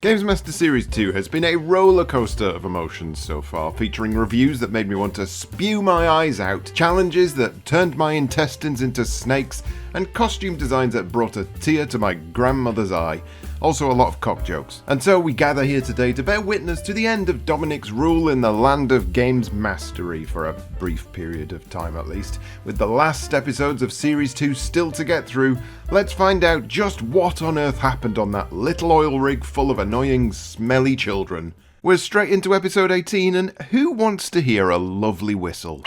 GamesMaster Series 2 has been a roller coaster of emotions so far, featuring reviews that made me want to spew my eyes out, challenges that turned my intestines into snakes, and costume designs that brought a tear to my grandmother's eye. Also a lot of cock jokes. And so we gather here today to bear witness to the end of Dominik's rule in the land of games mastery, for a brief period of time at least. With the last episodes of Series 2 still to get through, let's find out just what on earth happened on that little oil rig full of annoying, smelly children. We're straight into episode 18, and who wants to hear a lovely whistle?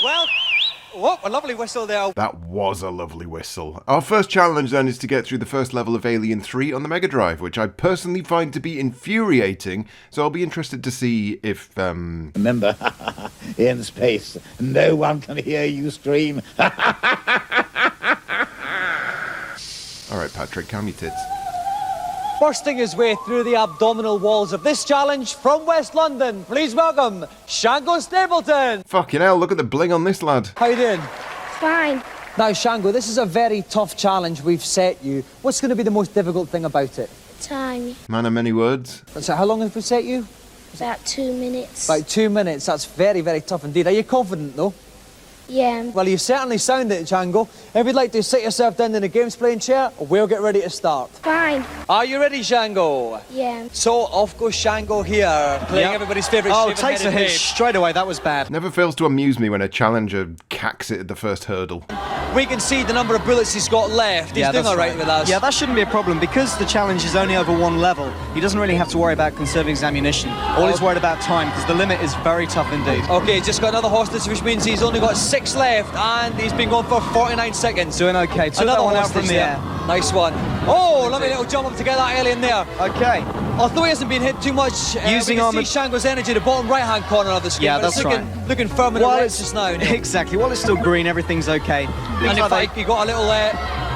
Well, what a lovely whistle there. That was a lovely whistle. Our first challenge then is to get through the first level of Alien 3 on the Mega Drive, which I personally find to be infuriating, so I'll be interested to see if, Remember, in space, no one can hear you scream. Alright Patrick, calm your tits. Bursting his way through the abdominal walls of this challenge from West London, please welcome Shango Stapleton. Fucking hell, look at the bling on this lad. How you doing? Fine. Now Shango, this is a very tough challenge we've set you. What's going to be the most difficult thing about it? Time. Man of many words. So how long have we set you? About 2 minutes. About 2 minutes. That's very, very tough indeed. Are you confident though? Yeah. Well, you certainly sound it, Shango. If you'd like to sit yourself down in the games playing chair, we'll get ready to start. Fine. Are you ready, Shango? Yeah. So off goes Shango here, playing everybody's favourite Takes a hit straight away, that was bad. Never fails to amuse me when a challenger cacks it at the first hurdle. We can see the number of bullets he's got left. He's doing that's all right with us. Yeah, that shouldn't be a problem. Because the challenge is only over one level, he doesn't really have to worry about conserving his ammunition. All he's worried about time, because the limit is very tough indeed. Okay, just got another hostage, which means he's only got 6 left, and he's been going for 49 seconds. Doing okay. Took Another that one out hostage from the there. air. Nice one. Oh, lovely little jump up to get that alien there. Okay. Although he hasn't been hit too much, Using we can armor- see Shango's energy, the bottom right-hand corner of the screen. Yeah, but it's that's looking firm and erect just now. Exactly. While it's still green, everything's okay. And in fact, he got a little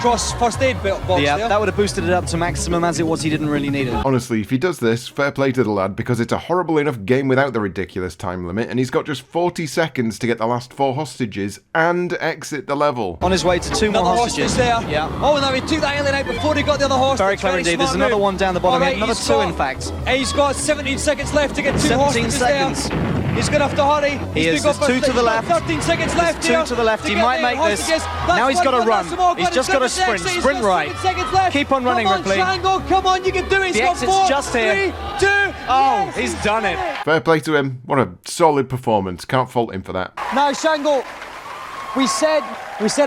cross first aid box Yeah, there. that would have boosted it up to maximum. As it was, he didn't really need it. Honestly, if he does this, fair play to the lad, because it's a horrible enough game without the ridiculous time limit, and he's got just 40 seconds to get the last 4 hostages and exit the level. On his way to 2 more Another hostages. hostage there. Yeah. Oh, now he took that alien out before he got the other hostage. Very clever indeed. There's smart another move. one down the bottom All here. right, Another he's 2, got- in fact. He's got 17 seconds left to get 2 17 hostages seconds. there. He's going to have to hurry. He is. He's There's 2 to the left. 13 seconds left There's 2 here to the left. to He get might the make this. hostages. Now he's That's got to one, run. that's more. He's just got to He's got sprint. the Sprint exit. right. He's got 7 seconds left. Keep on running, Come Ripley. Shango, come on, you can do it. He's The got exit's 4, just here. 3, 2. Oh, Yes, he's done it. Fair play to him. What a solid performance. Can't fault him for that. Now, Shango, we said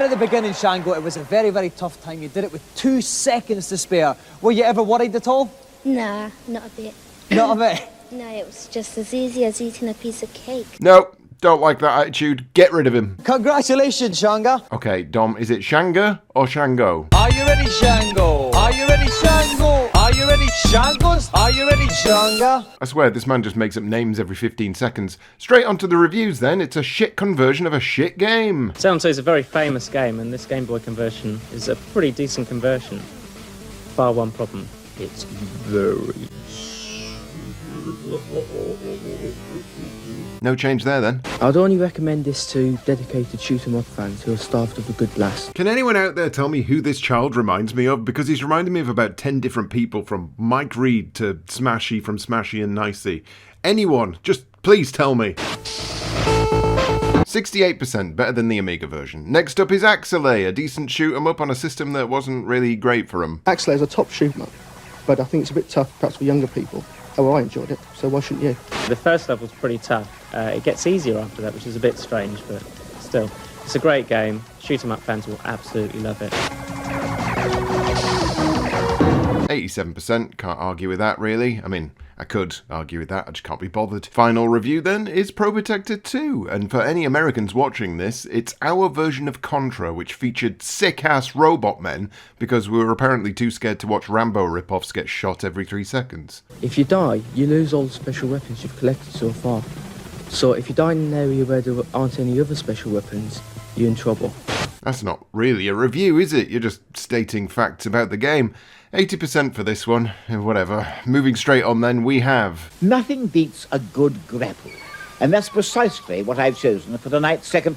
at the beginning, Shango, it was a very, very tough time. You did it with 2 seconds to spare. Were you ever worried at all? Nah, not a bit. Not a bit. No, it was just as easy as eating a piece of cake. Nope, don't like that attitude. Get rid of him. Congratulations, Shanga. Okay, Dom, is it Shanga or Shango? Are you ready, Shango? Are you ready, Shango? Are you ready, Shangos? Are you ready, Shanga? I swear, this man just makes up names every 15 seconds. Straight onto the reviews then. It's a shit conversion of a shit game. Sounds is a very famous game, and this Game Boy conversion is a pretty decent conversion. Bar one problem, it's very... No change there then. I'd only recommend this to dedicated shoot 'em up fans who are starved of a good laugh. Can anyone out there tell me who this child reminds me of? Because he's reminding me of about 10 different people, from Mike Reed to Smashy from Smashy and Nicey. Anyone, just please tell me. 68%, better than the Amiga version. Next up is Axelay, a decent shoot 'em up on a system that wasn't really great for him. Axelay is a top shoot 'em up, but I think it's a bit tough perhaps for younger people. Oh, well, I enjoyed it, so why shouldn't you? The first level's pretty tough. It gets easier after that, which is a bit strange, but still. It's a great game. Shoot 'em up fans will absolutely love it. 87%, can't argue with that really. I mean, I could argue with that, I just can't be bothered. Final review then is Pro Protector 2, and for any Americans watching this, it's our version of Contra, which featured sick-ass robot men, because we were apparently too scared to watch Rambo rip-offs get shot every 3 seconds. If you die, you lose all the special weapons you've collected so far. So if you die in an area where there aren't any other special weapons, you're in trouble. That's not really a review, is it? You're just stating facts about the game. 80% for this one, whatever. Moving straight on then, we have... Nothing beats a good grapple. And that's precisely what I've chosen for tonight's second...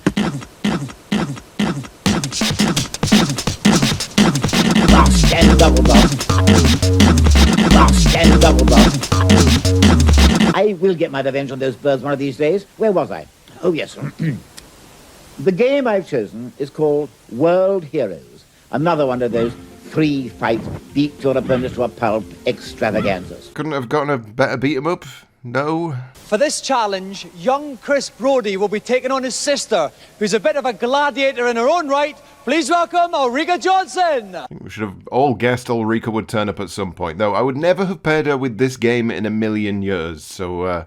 Lost and double dog. Lost and double will get my revenge on those birds one of these days. Where was I? Oh, yes. The game I've chosen is called World Heroes. Another one of those free fight, beat your opponents to a pulp extravaganzas. Couldn't have gotten a better beat-em-up? No? For this challenge, young Chris Brodie will be taking on his sister, who's a bit of a gladiator in her own right. Please welcome Ulrika Johnson. I think we should have all guessed Ulrika would turn up at some point, though I would never have paired her with this game in a million years, so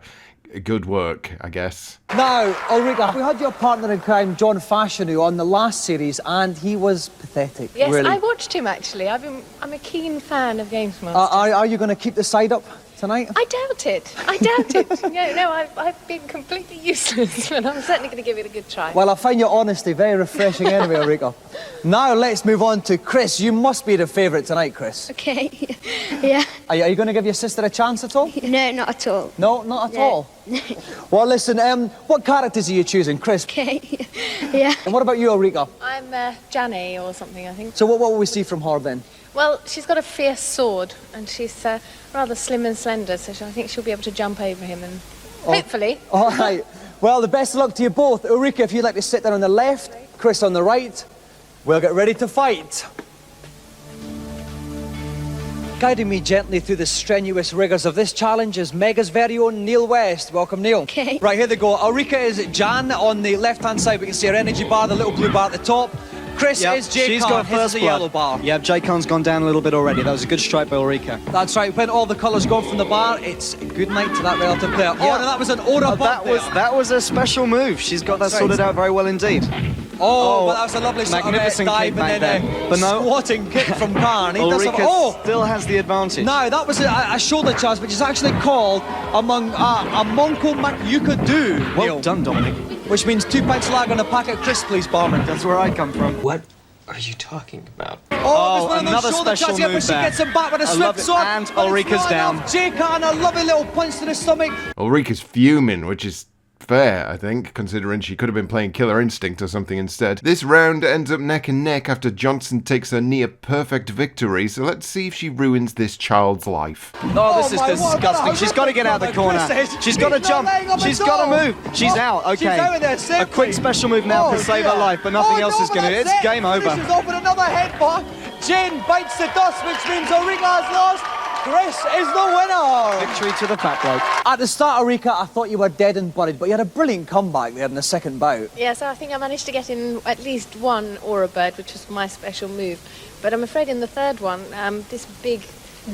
good work, I guess. Now, Ulrika, we had your partner in crime, John Fashanu, on the last series, and he was pathetic. Yes, really. I watched him actually. I'm a keen fan of GamesMaster. Are you going to keep the side up tonight? I doubt it. I doubt it. No, I've been completely useless, but I'm certainly going to give it a good try. Well, I find your honesty very refreshing anyway, Ulrika. Now let's move on to Chris. You must be the favourite tonight, Chris. Okay. Yeah. Are you going to give your sister a chance at all? No, not at all. No, not at No. all. Well, listen, what characters are you choosing, Chris? Okay. Yeah. And what about you, Ulrika? I'm Janny or something, I think. So what will we see from her then? Well, she's got a fierce sword, and she's rather slim and slender, so I think she'll be able to jump over him, and hopefully. All right. Well, the best of luck to you both. Ulrika, if you'd like to sit there on the left, Chris on the right, we'll get ready to fight. Guiding me gently through the strenuous rigours of this challenge is Mega's very own Neil West. Welcome, Neil. Okay. Right, here they go. Ulrika is Jan on the left-hand side. We can see her energy bar, the little blue bar at the top. Chris is J-Con. She's got His is first the blood. yellow bar. Yeah, J-Con's gone down a little bit already. That was a good strike by Ulrika. That's right. When all the colours go from the bar, it's good night to that relative player. Oh, no, that was an aura bump there. That was a special move. She's got that That's right. sorted out very well indeed. Oh, but that was a lovely sort of magnificent dive kick back and then there. But no. squatting kick from Karn. He does have, Ulrika still has the advantage. Now, that was a shoulder charge, which is actually called a Monko Makyuka Do. Well Neil, done, Dominic. which means 2 pints lager and a packet of crisps, please, barman. That's where I come from. What are you talking about? Oh, it was one of another those shoulder special charges, yeah, but move she there. gets him back with a I swift love it. sword. And but it's Ulrika's not down. enough. J-Con, a lovely little punch to the stomach. Ulrika's fuming, which is fair, I think, considering she could have been playing Killer Instinct or something instead. This round ends up neck and neck after Johnson takes her near-perfect victory, so let's see if she ruins this child's life. Oh, this is my word, disgusting. what a She's got to get out of the corner. Chris is- She's got to he's jump. not letting up She's at got all. to move. She's out. Okay. She's out of there A safely. quick special move now can save her dear. life, but nothing else no, is going to. but It's that's it. game over. Finishes off with another headbutt. Jane bites the dust, which means Ulrika has lost. Chris is the winner. Victory to the fat bloke. At the start, Ulrika, I thought you were dead and buried, but you had a brilliant comeback there in the second bout. Yeah, so I think I managed to get in at least one aura bird, which was my special move. But I'm afraid in the third one, this big,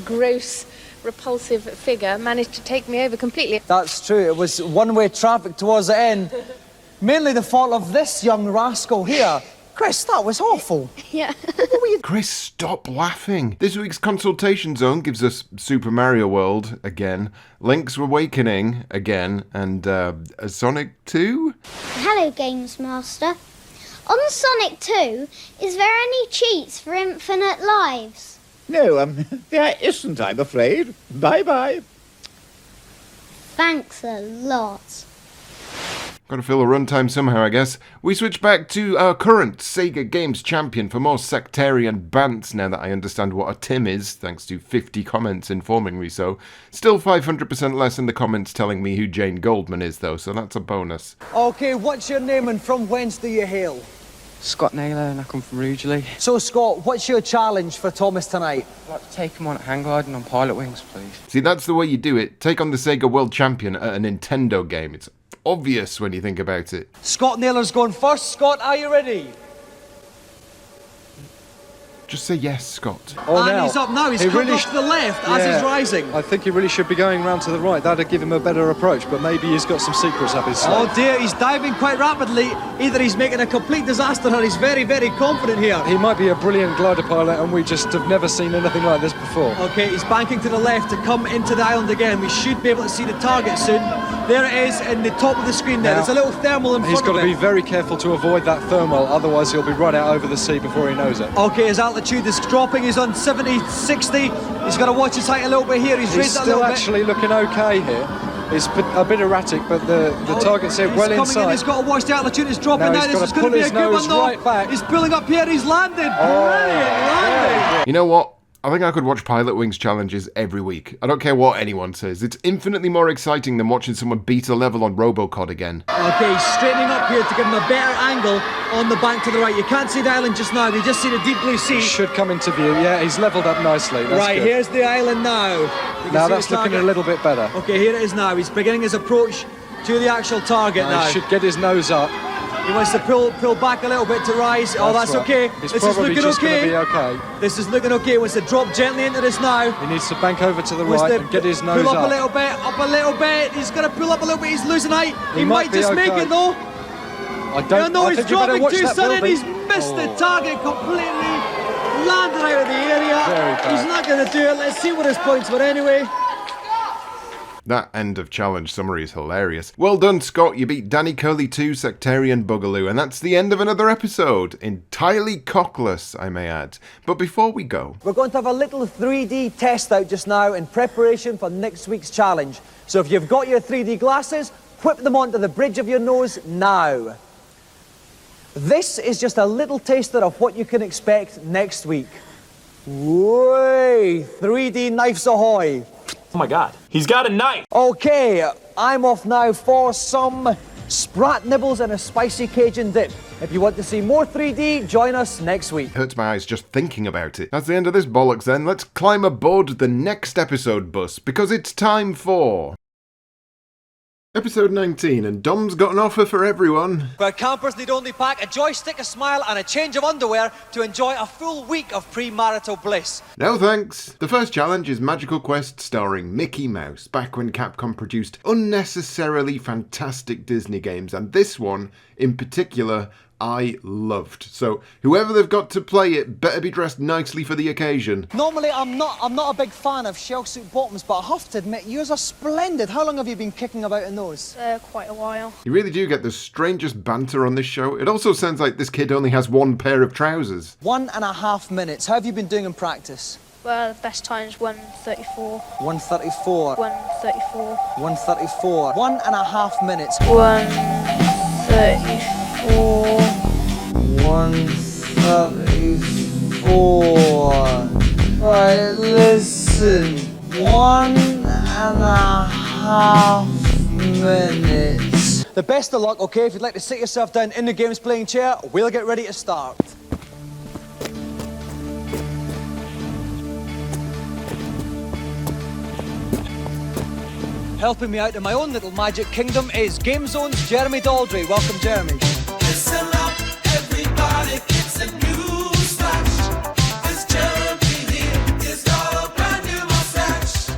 gross, repulsive figure managed to take me over completely. That's true. It was one-way traffic towards the end. Mainly the fault of this young rascal here. Chris, that was awful. Yeah. Chris, stop laughing. This week's consultation zone gives us Super Mario World again, Link's Awakening again, and Sonic 2? Hello, Games Master. On Sonic 2, is there any cheats for infinite lives? No, there isn't, I'm afraid. Bye-bye. Thanks a lot. Gotta fill a runtime somehow, I guess. We switch back to our current Sega Games champion for more sectarian bants now that I understand what a Tim is, thanks to 50 comments informing me so. Still 500% less in the comments telling me who Jane Goldman is, though, so that's a bonus. Okay, what's your name and from whence do you hail? Scott Naylor and I come from Rugeley. So, Scott, what's your challenge for Thomas tonight? I'd like to take him on at hang gliding on pilot wings, please. See, that's the way you do it. Take on the Sega World Champion at a Nintendo game. It's obvious when you think about it. Scott Naylor's going first. Scott, are you ready? Just say yes, Scott. And he's up now. He's coming off to the left as he's rising. I think he really should be going round to the right. That'd give him a better approach, but maybe he's got some secrets up his sleeve. Oh dear, he's diving quite rapidly. Either he's making a complete disaster or he's very, very confident here. He might be a brilliant glider pilot, and we just have never seen anything like this before. Okay, he's banking to the left to come into the island again. We should be able to see the target soon. There it is in the top of the screen there. Now, There's a little thermal in front He's got of to him. be very careful to avoid that thermal, otherwise he'll be right out over the sea before he knows it. Okay, his altitude is dropping. He's on 70, 60. He's got to watch his height a little bit here. He's raised it a still little bit. actually looking okay here. It's a bit erratic, but the target's here well He's coming in, inside. he's got to watch the altitude. It's dropping now. He's This got is to going to pull be a his good nose one though. right back. He's pulling up here. He's landed. Brilliant landing. You know what? I think I could watch Pilot Wings challenges every week. I don't care what anyone says. It's infinitely more exciting than watching someone beat a level on RoboCod again. Okay, he's straightening up here to give him a better angle on the bank to the right. You can't see the island just now. You just see the deep blue sea. Should come into view. Yeah, he's levelled up nicely. That's right, good. here's the island now. Now that's looking a little bit better. Okay, here it is now. He's beginning his approach to the actual target now. He should get his nose up. He wants to pull back a little bit to rise. That's right. okay. It's this probably is looking just okay. going to be okay. This is looking okay. He wants to drop gently into this now. He needs to bank over to the right and get his nose pull up. A little bit, up a little bit. He's going to pull up a little bit. He's losing height. He might just make it though. I don't know. He's dropping too sudden. He's missed the target completely. Landed out of the area. He's not going to do it. Let's see what his points were anyway. That end of challenge summary is hilarious. Well done, Scott. You beat Danny Curley 2 Sectarian Boogaloo, and that's the end of another episode. Entirely cockless, I may add. But before we go, we're going to have a little 3D test out just now in preparation for next week's challenge. So if you've got your 3D glasses, whip them onto the bridge of your nose now. This is just a little taster of what you can expect next week. Way! 3D knives ahoy! Oh my god, he's got a knife! Okay, I'm off now for some sprat nibbles and a spicy Cajun dip. If you want to see more 3D, join us next week. Hurts my eyes just thinking about it. That's the end of this bollocks then. Let's climb aboard the next episode bus, because it's time for Episode 19, and Dom's got an offer for everyone. Where campers need only pack a joystick, a smile and a change of underwear to enjoy a full week of premarital bliss. No thanks. The first challenge is Magical Quest starring Mickey Mouse, back when Capcom produced unnecessarily fantastic Disney games, and this one, in particular, I loved. So whoever they've got to play it better be dressed nicely for the occasion. Normally I'm not a big fan of shell suit bottoms, but I have to admit yours are splendid. How long have you been kicking about in those? Quite a while. You really do get the strangest banter on this show. It also sounds like this kid only has one pair of trousers. 1.5 minutes. How have you been doing in practice? Well, the best time is 1:34. 1:34. 1:34. 1:34. 1.5 minutes. 1:34. 1:34. Right, listen. 1.5 minutes. The best of luck, okay? If you'd like to sit yourself down in the games playing chair, we'll get ready to start. Helping me out in my own little magic kingdom is Game Zone's Jeremy Daldry. Welcome, Jeremy. Listen up, everybody, it's a new scratch. This Jeremy here is got a brand new mustache.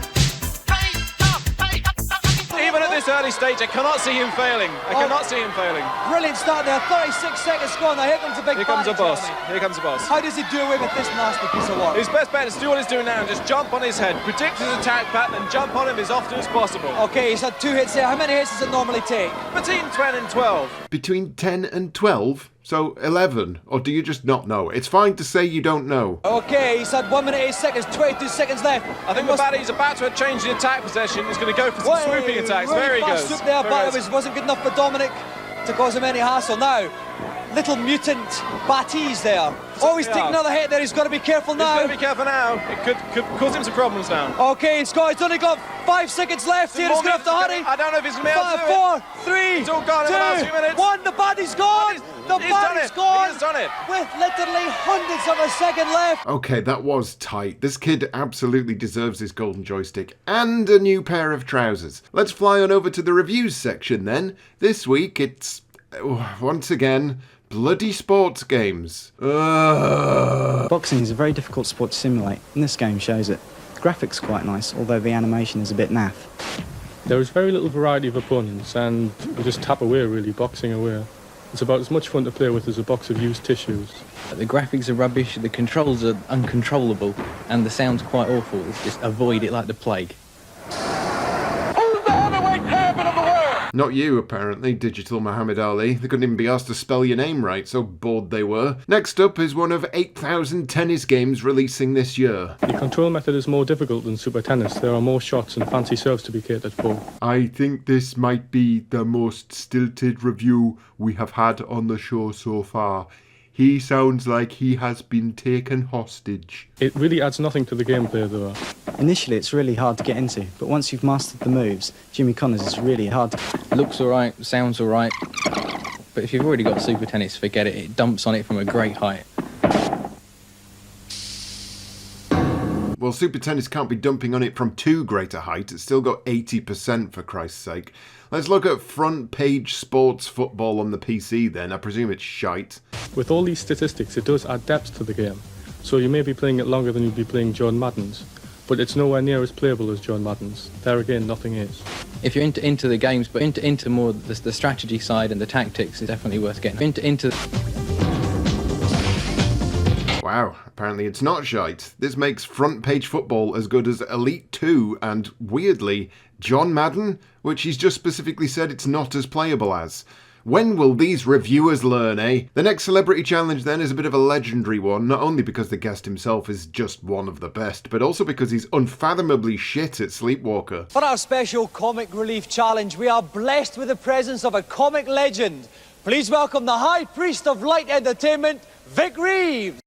Even at this early stage, I cannot see him failing. I cannot see him failing. Brilliant start there. 36 seconds gone. Now here comes a big Here comes a party, boss. Jeremy. Here comes a boss. How does he do away with this nasty piece of work? His best bet is to do what he's doing now and just jump on his head, predict his attack pattern and jump on him as often as possible. Okay, he's had 2 hits there. How many hits does it normally take? Between 10 and 12. Between 10 and 12? So 11? Or do you just not know? It's fine to say you don't know. Okay, he's had 1 minute 8 seconds, 22 seconds left. I think the baddie's about to change the attack possession. He's going to go for some swooping attacks. Really There he fast goes. swoop there, but it wasn't good enough for Dominik to cause him any hassle. Now, little mutant Batties there. Oh, he's taking another hit there. He's got to be careful now. He's got to be careful now. It could cause him some problems now. Okay, he's only got 5 seconds left here. He's going to have to hurry. I don't know if he's going to be able to do it. 4, 3, It's all gone in the last few minutes. 1. The Battie's gone. The Battie's gone. He's done it. With literally hundreds of a second left. Okay, that was tight. This kid absolutely deserves his golden joystick and a new pair of trousers. Let's fly on over to the reviews section then. This week it's, once again, bloody sports games. Boxing is a very difficult sport to simulate, and this game shows it. The graphics are quite nice, although the animation is a bit naff. There is very little variety of opponents, and you just tap away, really, boxing away. It's about as much fun to play with as a box of used tissues. The graphics are rubbish, the controls are uncontrollable, and the sound's quite awful. It's just avoid it like the plague. Not you, apparently, Digital Muhammad Ali. They couldn't even be asked to spell your name right, so bored they were. Next up is one of 8,000 tennis games releasing this year. The control method is more difficult than Super Tennis. There are more shots and fancy serves to be catered for. I think this might be the most stilted review we have had on the show so far. He sounds like he has been taken hostage. It really adds nothing to the gameplay though. Initially, it's really hard to get into, but once you've mastered the moves, Jimmy Connors is really hard to... Looks alright, sounds alright, but if you've already got Super Tennis, forget it. It dumps on it from a great height. Well, Super Tennis can't be dumping on it from too great a height. It's still got 80% for Christ's sake. Let's look at front page sports football on the PC then. I presume it's shite. With all these statistics, it does add depth to the game. So you may be playing it longer than you'd be playing John Madden's, but it's nowhere near as playable as John Madden's. There again, nothing is. If you're into the games, but into more the strategy side and the tactics, it's definitely worth getting into. Wow, apparently it's not shite. This makes front page football as good as Elite 2 and, weirdly, John Madden, which he's just specifically said it's not as playable as. When will these reviewers learn, eh? The next celebrity challenge then is a bit of a legendary one, not only because the guest himself is just one of the best, but also because he's unfathomably shit at Sleepwalker. For our special comic relief challenge, we are blessed with the presence of a comic legend. Please welcome the High Priest of Light Entertainment, Vic Reeves.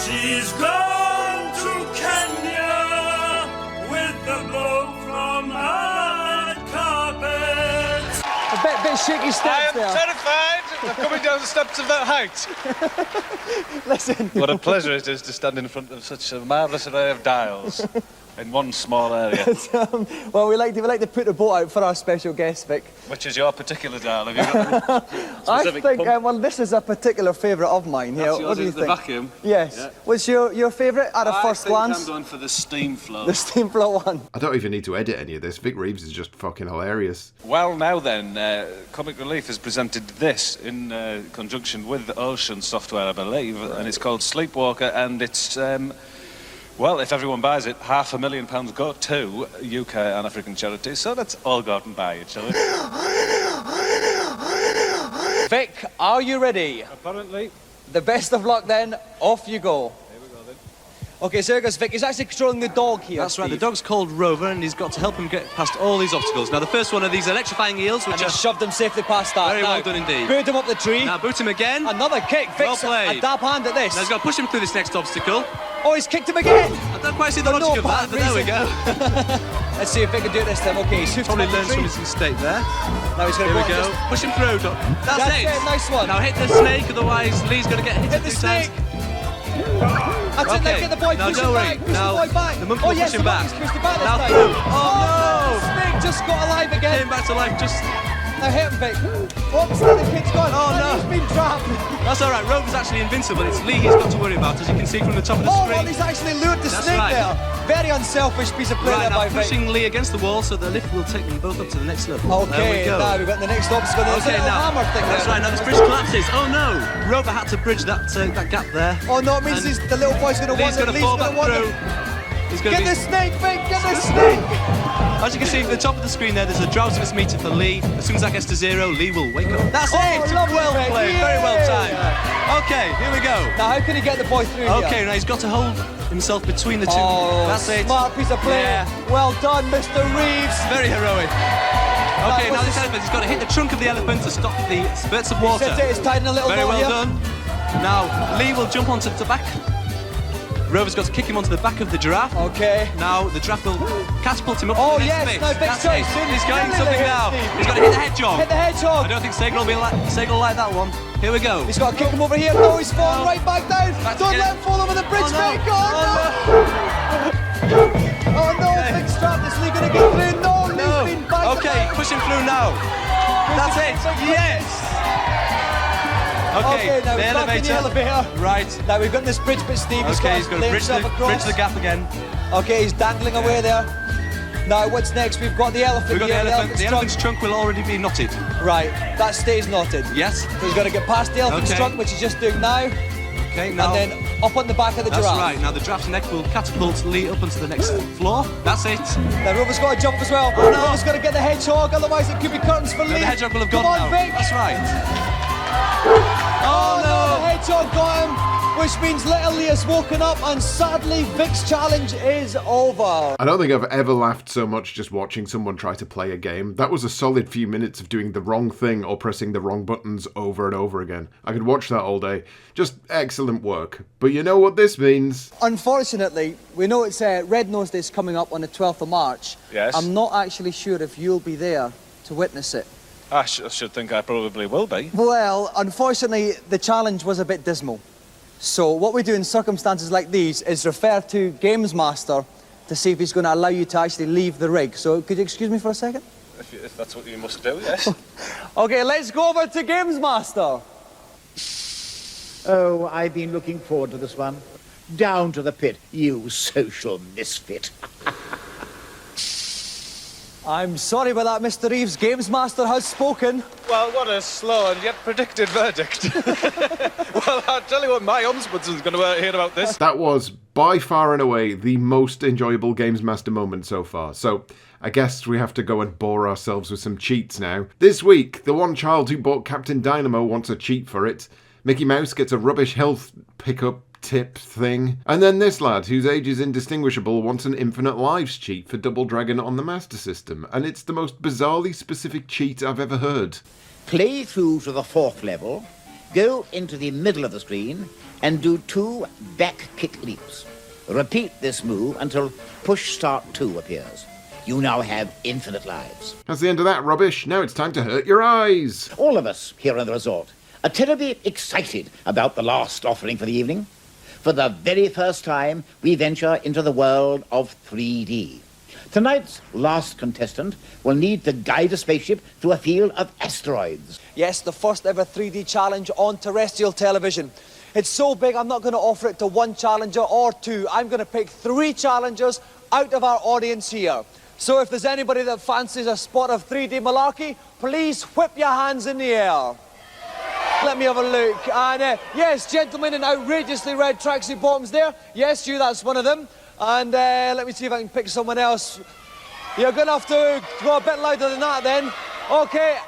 She's gone to Kenya with the blow from hard carpet. A bit shaky steps there. I am terrified of coming down the steps of that height. Listen. What a pleasure it is to stand in front of such a marvellous array of dials in one small area. Well, we like to put the boat out for our special guest, Vic. Which is your particular dial? Have you got I think, well, this is a particular favourite of mine. That's What do you the think? vacuum? Yes. Yeah. What's your favourite at a first glance? I'm going for the steam flow. The steam flow one. I don't even need to edit any of this. Vic Reeves is just fucking hilarious. Well, now then, Comic Relief has presented this in conjunction with Ocean Software, I believe, and it's called Sleepwalker, and it's, well, if everyone buys it, £500,000 go to UK and African charities, so let's all go out and buy it, shall we? Vic, are you ready? Apparently. The best of luck then, off you go. Here we go then. Okay, so here goes Vic. He's actually controlling the dog here. That's right, the Steve. dog's called Rover, and he's got to help him get past all these obstacles. Now, the first one are these electrifying eels, which And he shoved him safely past that. very Now, well done indeed. Boot him up the tree. Now, boot him again. Another kick. Well Vic's played. a dab hand at this. Now, he's got to push him through this next obstacle. Oh, he's kicked him again. I don't quite see the For logic no of that, but there we apparent go. Let's see if Vic can do it this time. Okay, he's hoofed Probably him up learns the from tree. his mistake there. Now he's going Here to we go. Push him through. That's it. Nice one. Now hit the snake, otherwise Lee's going to get hit Hit a the few snake. times. That's it, now Okay. get the boy, Now, push don't him worry. back, push Now, the boy back. the monkey Oh will yes, push him the back. monkey's pushed him back this Now time. through. Oh no! Snake just got alive again. Came back to life just... Now hit him, Vic. Oops, the kid's gone. Oh, no. He's been trapped. That's all right, Rover's actually invincible. It's Lee he's got to worry about, as you can see from the top of the Oh, screen. well, he's actually lured the That's snake right. there. Very unselfish piece of play Right, there now by Vic. pushing Lee against the wall so the lift will take them both up to the next level. There we Okay, go. now we've got the next obstacle. There's a Okay, little now, hammer thing that's there. right, now this bridge collapses. Oh no! Rover had to bridge that gap there. Oh no, it means And the little boy's going to want Lee's going to fall back through. He's going Get to the snake, Vic! Get the snake! As you can see at the top of the screen there, there's a drowsiness meter for Lee. As soon as that gets to 0, Lee will wake up. That's Oh, it! lovely, Well Vic. played, very well Yeah. timed. Okay, here we go. Now, how can he get the boy through here? Okay, now he's got to hold himself between the two. Oh, That's it. smart piece of play. Yeah. Well done, Mr. Reeves. Very heroic. Okay, now was this elephant, he's got to hit the trunk of the elephant to stop the spurts of water. Sit it, it's tied in a little Very knot well here. done. Now, Lee will jump onto the back. Rover's got to kick him onto the back of the giraffe. Okay. Now, the giraffe will catapult him up Oh, to the yes, next now bit. Vic's That's choice. it. Soon He's going nearly something hit now. Steve. He's got to hit the hedgehog. Hit the hedgehog. I don't think Sagan will like that one. Here we go. He's got to kick him over here. No, he's falling right back down. Back Don't again. let him fall over the bridge, Oh, no. Vic. Oh no, Vic's trapped. Is Lee going to get through? No, Lee's been back. Okay, push him through now. That's it. Yes. Okay, now the he's back in the elevator. elevator. Right. Now we've got this bridge bit, Steve. Okay, he's got to lay bridge himself across. the gap again. Okay, he's dangling away there. Now, what's next? We've got the elephant We've got the here. elephant. The elephant's trunk will already be knotted. Right, that stays knotted. Yes. So he's got to get past the elephant's Okay. trunk, which he's just doing now. Okay, now. And then up on the back of the That's giraffe. right. Now the giraffe's neck will catapult Lee up onto the next floor. That's it. Now Rover's got to jump as well. Oh, no. Rover's got to get the hedgehog, otherwise it could be curtains for No, Lee. the hedgehog will have Come gone on, now. Vic. That's right. Oh no, the hedgehog got him. which means little Leah's woken up and sadly Vic's challenge is over. I don't think I've ever laughed so much just watching someone try to play a game. That was a solid few minutes of doing the wrong thing or pressing the wrong buttons over and over again. I could watch that all day. Just excellent work. But you know what this means? Unfortunately, we know it's Red Nose Day's coming up on the 12th of March. Yes. I'm not actually sure if you'll be there to witness it. I should think I probably will be. Well, unfortunately, the challenge was a bit dismal. So what we do in circumstances like these is refer to GamesMaster to see if he's going to allow you to actually leave the rig. So could you excuse me for a second? If that's what you must do, yes. Okay, let's go over to GamesMaster. Oh, I've been looking forward to this one. Down to the pit, you social misfit. I'm sorry about that, Mr. Reeves. GamesMaster has spoken. Well, what a slow and yet predicted verdict. Well, I'll tell you what, my ombudsman's going to hear about this. That was by far and away the most enjoyable GamesMaster moment so far. So I guess we have to go and bore ourselves with some cheats now. This week, the one child who bought Captain Dynamo wants a cheat for it. Mickey Mouse gets a rubbish health pickup tip thing. And then this lad, whose age is indistinguishable, wants an infinite lives cheat for Double Dragon on the Master System. And it's the most bizarrely specific cheat I've ever heard. Play through to the 4th level, go into the middle of the screen, and do 2 back kick leaps. Repeat this move until Push Start 2 appears. You now have infinite lives. That's the end of that rubbish. Now it's time to hurt your eyes. All of us here in the resort are terribly excited about the last offering for the evening. For the very first time, we venture into the world of 3D. Tonight's last contestant will need to guide a spaceship through a field of asteroids. Yes, the first ever 3D challenge on terrestrial television. It's so big, I'm not going to offer it to one challenger or 2. I'm going to pick 3 challengers out of our audience here. So if there's anybody that fancies a spot of 3D malarkey, please whip your hands in the air. Let me have a look. And yes, gentlemen in outrageously red tracksuit bottoms there. Yes, you, that's one of them. And let me see if I can pick someone else. You're going to have to go a bit louder than that then. Okay,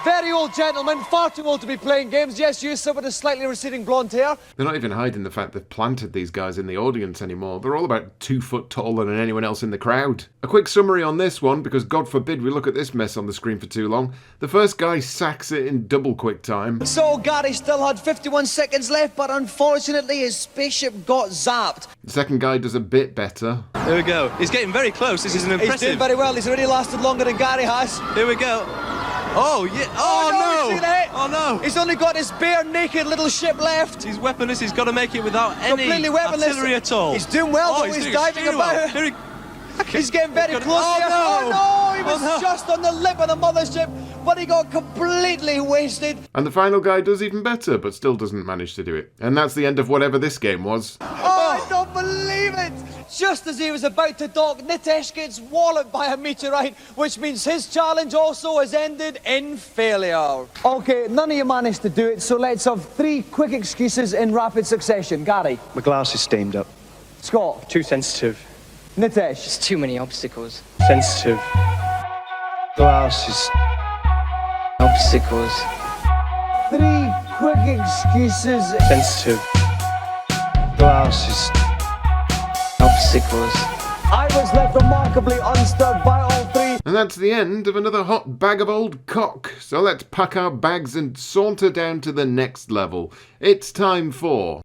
very old gentleman, far too old to be playing games. Yes, you, sir, with a slightly receding blonde hair. They're not even hiding the fact they've planted these guys in the audience anymore. They're all about 2 foot taller than anyone else in the crowd. A quick summary on this one, because God forbid we look at this mess on the screen for too long. The first guy sacks it in double quick time. So Gary still had 51 seconds left, but unfortunately his spaceship got zapped. The second guy does a bit better. Here we go. He's getting very close. This is an impressive... He's doing very well. He's already lasted longer than Gary has. Here we go. Oh, yeah. Oh, no. Oh, no. He's only got his bare naked little ship left. He's weaponless. He's got to make it without any completely weaponless artillery at all. He's doing well, oh, though. He's diving about. Well. He's getting very close here. No. Oh, no. He was just on the lip of the mothership, but he got completely wasted. And the final guy does even better, but still doesn't manage to do it. And that's the end of whatever this game was. Oh, I don't believe it. Just as he was about to dock, Nitesh gets walloped by a meteorite, which means his challenge also has ended in failure. Okay, none of you managed to do it, so let's have 3 quick excuses in rapid succession. Gary. My glass is steamed up. Scott. Too sensitive. Nitesh. There's too many obstacles. Sensitive. Glass is... Obstacles. 3 quick excuses. sensitive. Glass is... Obstacles. I was left remarkably unstuck by all 3. And that's the end of another hot bag of old cock. So let's pack our bags and saunter down to the next level. It's time for...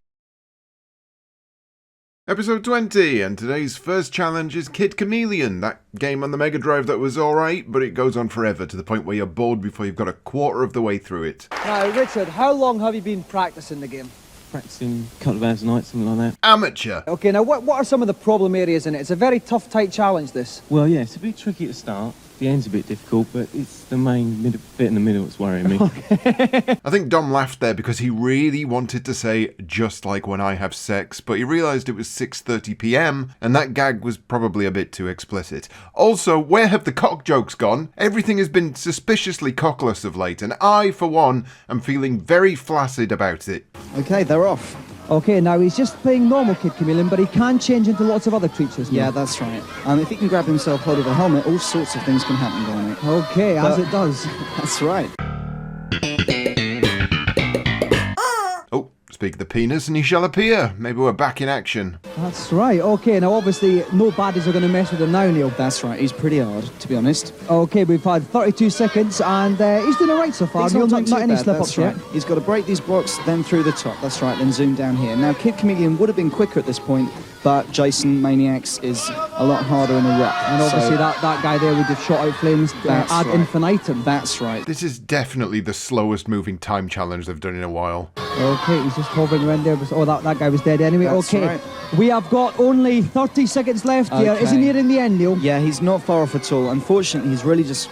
Episode 20, and today's first challenge is Kid Chameleon, that game on the Mega Drive that was alright, but it goes on forever to the point where you're bored before you've got a quarter of the way through it. Now, Richard, how long have you been practicing the game? Practicing a couple of hours a night, something like that. Amateur! Okay, now what are some of the problem areas in it? It's a very tough, tight challenge, this. Well, yeah, it's a bit tricky to start. The end's a bit difficult, but it's the main bit in the middle that's worrying me. I think Dom laughed there because he really wanted to say, just like when I have sex, but he realised it was 6:30 PM, and that gag was probably a bit too explicit. Also, where have the cock jokes gone? Everything has been suspiciously cockless of late, and I, for one, am feeling very flaccid about it. Okay, they're off. Okay, now he's just playing normal Kid Chameleon, but he can change into lots of other creatures. Yeah, that's right. If he can grab himself hold of a helmet, all sorts of things can happen, Dominic. Okay, as it does. That's right. Oh, speak of the penis and he shall appear. Maybe we're back in action. That's right. Okay, now obviously no baddies are going to mess with him now, Neil. That's right. He's pretty hard, to be honest. Okay, we've had 32 seconds and he's doing all right so far. He's Neil, not not any bad, slip-ups that's right. yet. He's got to break these blocks, then through the top. That's right, then zoom down here. Now, Kid Chameleon would have been quicker at this point, but Jason Maniacs is a lot harder in a ruck. And obviously that guy there would have shot out flames ad infinitum. That's right. This is definitely the slowest moving time challenge they've done in a while. Okay, he's just hovering around there. Oh, that guy was dead anyway. That's okay, right. We have got only 30 seconds left here. Okay. Is he nearing the end, Neil? Yeah, he's not far off at all. Unfortunately, he's really just...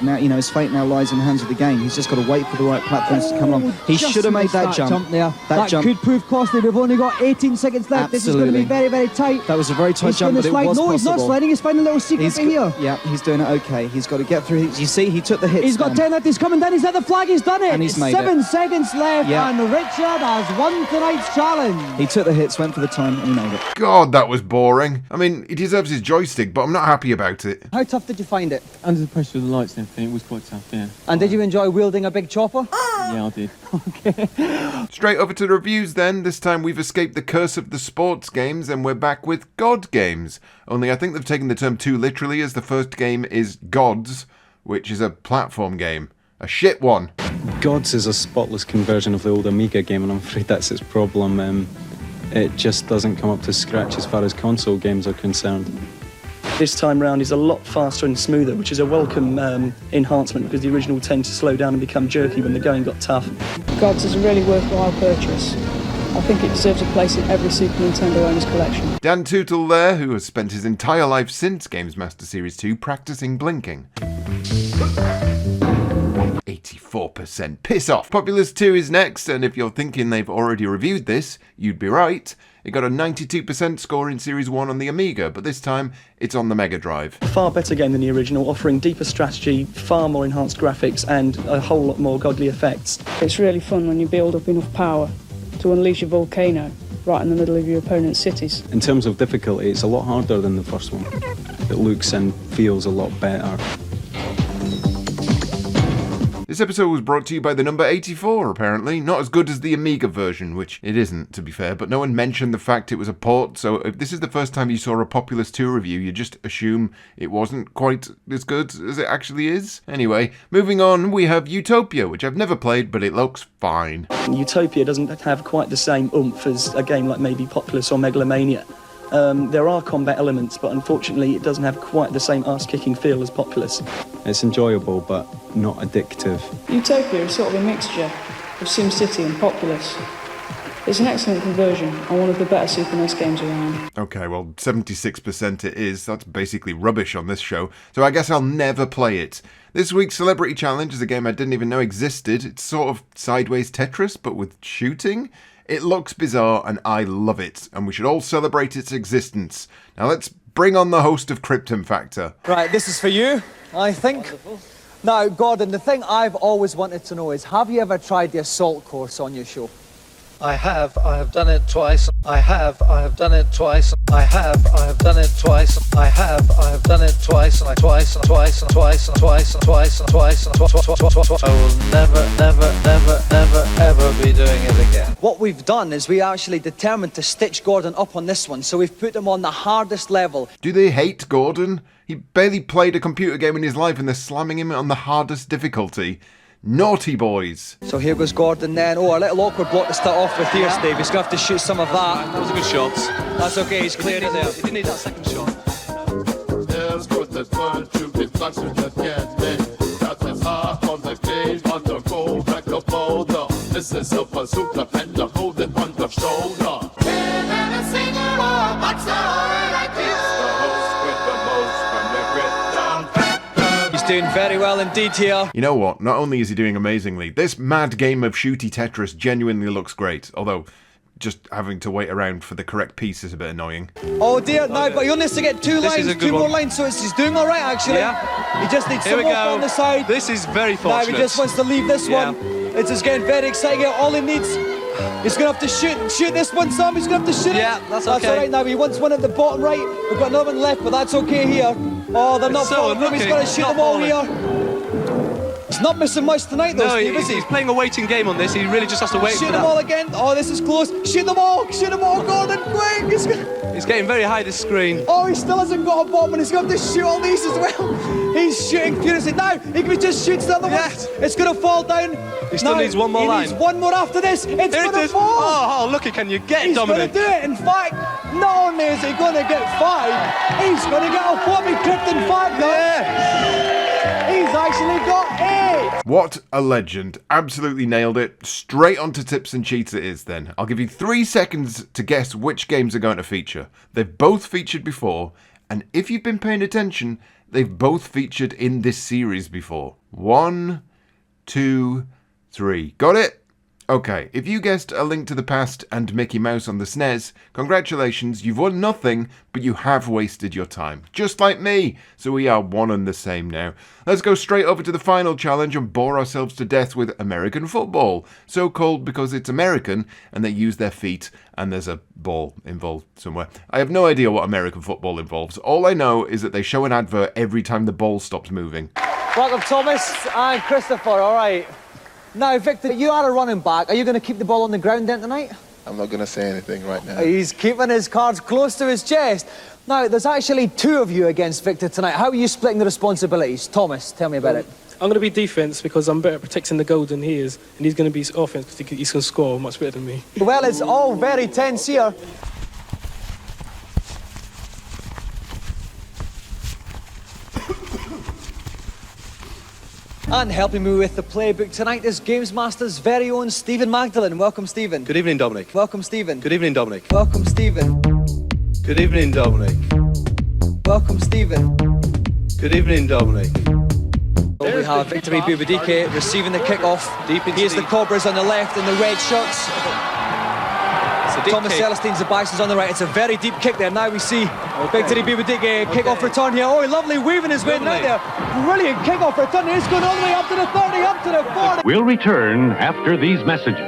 now, his fate now lies in the hands of the game. He's just got to wait for the right platforms to come along. He Just should have made missed that jump. there. That jump could prove costly. We've only got 18 seconds left. This is going to be very, very tight. That was a very tight He's jump, gonna but it slide. was No, he's not possible. sliding. He's finding a little secret right here. Yeah, he's doing it okay. He's got to get through. You see, he took the hits. He's got 10 left. He's coming down. He's at the flag. He's done it. And he's made 7 it. seconds left. Yeah. And Richard has won tonight's challenge. He took the hits, went for the time, and he made it. God, that was boring. I mean, he deserves his joystick, but I'm not happy about it. How tough did you find it? Under the pressure of the lights and everything, it was quite tough, yeah. And did you enjoy wielding a big chopper? Yeah, I did. Straight over to the reviews then. This time we've escaped the curse of the sports games and we're back with God games. Only I think they've taken the term too literally, as the first game is Gods, which is a platform game. A shit one. Gods is a spotless conversion of the old Amiga game, and I'm afraid that's its problem. It just doesn't come up to scratch as far as console games are concerned. This time round is a lot faster and smoother, which is a welcome enhancement, because the original tend to slow down and become jerky when the going got tough. Gods is a really worthwhile purchase. I think it deserves a place in every Super Nintendo owner's collection. Dan Tootle there, who has spent his entire life since GamesMaster Series 2 practicing blinking. 84%. Piss off. Populous 2 is next, and if you're thinking they've already reviewed this, you'd be right. It got a 92% score in Series 1 on the Amiga, but this time it's on the Mega Drive. Far better game than the original, offering deeper strategy, far more enhanced graphics, and a whole lot more godly effects. It's really fun when you build up enough power to unleash a volcano right in the middle of your opponent's cities. In terms of difficulty, it's a lot harder than the first one. It looks and feels a lot better. This episode was brought to you by the number 84, apparently. Not as good as the Amiga version, which it isn't, to be fair, but no one mentioned the fact it was a port, so if this is the first time you saw a Populous 2 review, you just assume it wasn't quite as good as it actually is. Anyway, moving on, we have Utopia, which I've never played, but it looks fine. Utopia doesn't have quite the same oomph as a game like maybe Populous or Megalomania. There are combat elements, but unfortunately it doesn't have quite the same ass-kicking feel as Populous. It's enjoyable, but not addictive. Utopia is sort of a mixture of SimCity and Populous. It's an excellent conversion and one of the better Super NES games around. Okay, well, 76% it is. That's basically rubbish on this show, so I guess I'll never play it. This week's Celebrity Challenge is a game I didn't even know existed. It's sort of sideways Tetris, but with shooting. It looks bizarre, and I love it, and we should all celebrate its existence. Now let's bring on the host of Krypton Factor. Right, this is for you, I think. Wonderful. Now, Gordon, the thing I've always wanted to know is, have you ever tried the assault course on your show? I have done it twice. I have done it twice. I have done it twice. I have done it twice and twice and twice and twice and twice and twice and twice and twice. I will never, ever be doing it again. What we've done is we actually determined to stitch Gordon up on this one, so we've put him on the hardest level. Do they hate Gordon? He barely played a computer game in his life and they're slamming him on the hardest difficulty. Naughty boys. So here goes Gordon then. Oh, a little awkward block to start off with here, Steve. He's going to have to shoot some of that. That was a good shot. That's okay, he's cleared it there. He didn't need that second shot. This is a pursuit of and the holding on the shoulder. And a singer or boxer like this. The host with the most from the grit down factor. He's doing very well indeed here. You know what? Not only is he doing amazingly, this mad game of shooty Tetris genuinely looks great. Although, just having to wait around for the correct piece is a bit annoying. Oh dear, no, but he only needs to get two more lines, so he's doing all right actually. Yeah. He just needs Here some we more go. on the side. This is very Now fortunate. he just wants to leave this one. It's just getting very exciting here. All he needs, he's going to have to shoot this one, Sam. He's going to have to shoot it. Yeah, that's okay. That's all right now. He wants one at the bottom right. We've got another one left, but that's okay here. Oh, they're not so falling. He's unlucky. got to shoot Not them all falling. here. He's not missing much tonight, though, No, Steve, is he? he's playing a waiting game on this. He really just has to wait Shoot for them that. all again. Oh, this is close. Shoot them all, Gordon, quick. He's getting very high, this screen. Oh, he still hasn't got a bomb, and he's going to shoot all these as well. He's shooting furiously. Now, he can just shoot the other one. It's going to fall down. He still needs one more line. He needs one more after this. It's Here going to it is. fall. Oh, look, can you get it, He's going to Dominik? do it. In fact, not only is he going to get 5, he's going to get a floppy Krypton 5 now. He's actually got 8. What a legend. Absolutely nailed it. Straight onto tips and cheats it is then. I'll give you 3 seconds to guess which games are going to feature. They've both featured before, and if you've been paying attention, they've both featured in this series before. 1, 2, 3. Got it? Okay, if you guessed A Link to the Past and Mickey Mouse on the SNES, congratulations, you've won nothing, but you have wasted your time. Just like me, so we are one and the same now. Let's go straight over to the final challenge and bore ourselves to death with American football. So called because it's American and they use their feet and there's a ball involved somewhere. I have no idea what American football involves. All I know is that they show an advert every time the ball stops moving. Welcome, Thomas and Christopher. All right. Now, Victor, you are a running back. Are you going to keep the ball on the ground then tonight? I'm not going to say anything right now. He's keeping his cards close to his chest. Now, there's actually 2 of you against Victor tonight. How are you splitting the responsibilities? Thomas, tell me about it. I'm going to be defence because I'm better at protecting the goal than he is, and he's going to be offence because he's going to score much better than me. Well, it's all very tense here. And helping me with the playbook tonight is GamesMaster's very own Stephen Magdalene. Welcome, Stephen. Good evening, Dominik. Welcome, Stephen. Good evening, Dominik. Welcome, Stephen. Good evening, Dominik. Welcome, Stephen. Good evening, Dominik. Well, we have Victor Bubadike receiving the kick-off. Here's the Cobras on the left in the red shirts. Thomas Celestine's the Bisons on the right. It's a very deep kick there. Now we see Victor Bubadike kick-off return here. Oh, lovely weaving his way out there. Brilliant kick-off return. He's going all the way up to the 30, up to the 40. We'll return after these messages.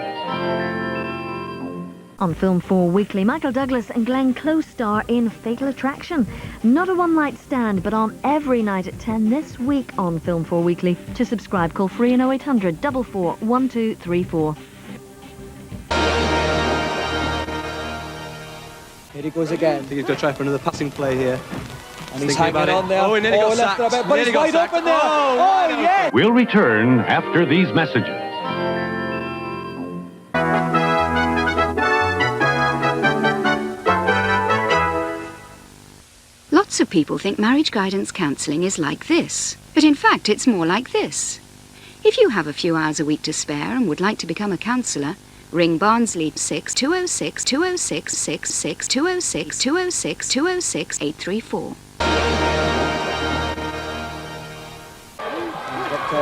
On Film 4 Weekly, Michael Douglas and Glenn Close star in Fatal Attraction. Not a one-night stand, but on every night at 10 this week on Film 4 Weekly. To subscribe, call 30800 44 1234. Here he goes again. I think he's going to try for another passing play here. And he's hanging on there. Oh, he nearly got left sacked. it a bit, but he's wide open there. Oh, yeah. We'll return after these messages. Lots of people think marriage guidance counselling is like this, but in fact it's more like this. If you have a few hours a week to spare and would like to become a counsellor, ring Barnsley 6206 206 66 206 206 206 834.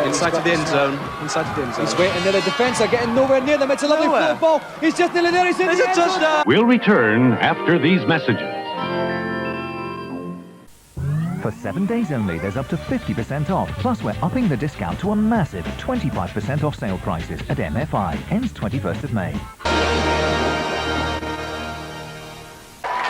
Inside to the end zone. Inside to the end zone. He's waiting there. The defence are getting nowhere near them. It's a lovely flow ball. He's just nearly there. He's in the end zone. We'll return after these messages. For 7 days only, there's up to 50% off. Plus, we're upping the discount to a massive 25% off sale prices at MFI. Ends 21st of May.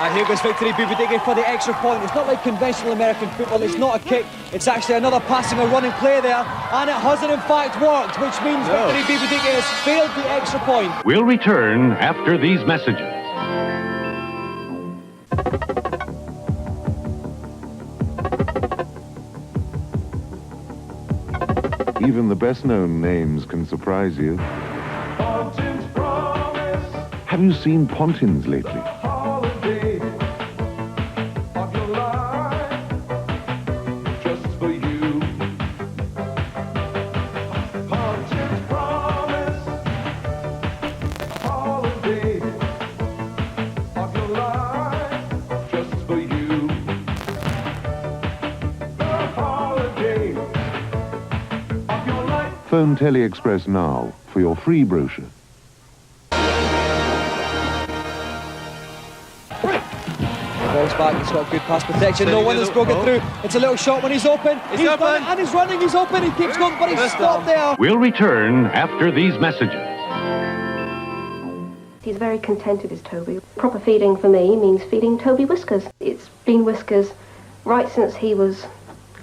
And here goes Victor Bubadike for the extra point. It's not like conventional American football. It's not a kick. It's actually another passing or running play there. And it hasn't in fact worked, which means Victor Bubadike has failed the extra point. We'll return after these messages. Even the best-known names can surprise you. Have you seen Pontins lately? Phone TeleExpress now for your free brochure. Ball's back, he's got good pass protection. No one that's broken through. It's a little shot when he's open. He's open. Done it, and he's running, he's open. He keeps going, but he's stopped there. We'll return after these messages. He's very contented, is Toby. Proper feeding for me means feeding Toby Whiskers. It's been Whiskers right since he was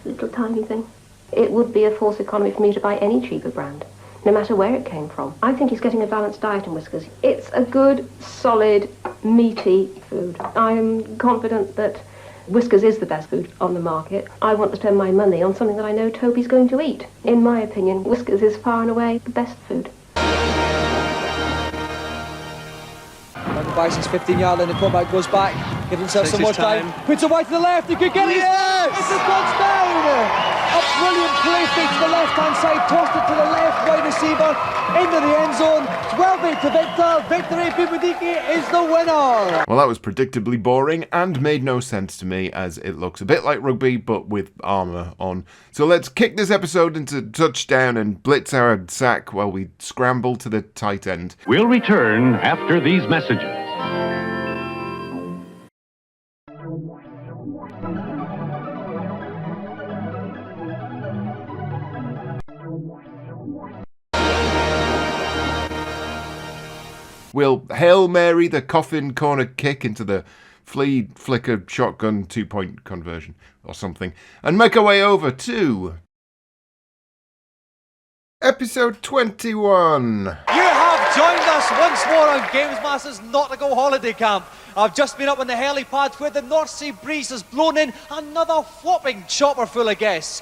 a little tiny thing. It would be a false economy for me to buy any cheaper brand, no matter where it came from. I think he's getting a balanced diet in Whiskers. It's a good, solid, meaty food. I'm confident that Whiskers is the best food on the market. I want to spend my money on something that I know Toby's going to eat. In my opinion, Whiskers is far and away the best food. Bison's 15-yard line, the quarterback goes back, gives himself Takes some more his time. time. Puts it wide to the left, he could get it! Yes! It's a touchdown! A brilliant play fake to the left-hand side, tossed it to the left wide receiver, into the end zone. 12-8 to Victor. Victory Bibudiki is the winner! Well, that was predictably boring and made no sense to me, as it looks a bit like rugby but with armour on. So let's kick this episode into touchdown and blitz our sack while we scramble to the tight end. We'll return after these messages. We'll Hail Mary the coffin corner kick into the flea flicker shotgun 2-point conversion or something and make our way over to episode 21. You have joined us once more on GamesMaster's Not-to-Go holiday camp. I've just been up on the helipad where the North Sea breeze has blown in another whopping chopper full of guests.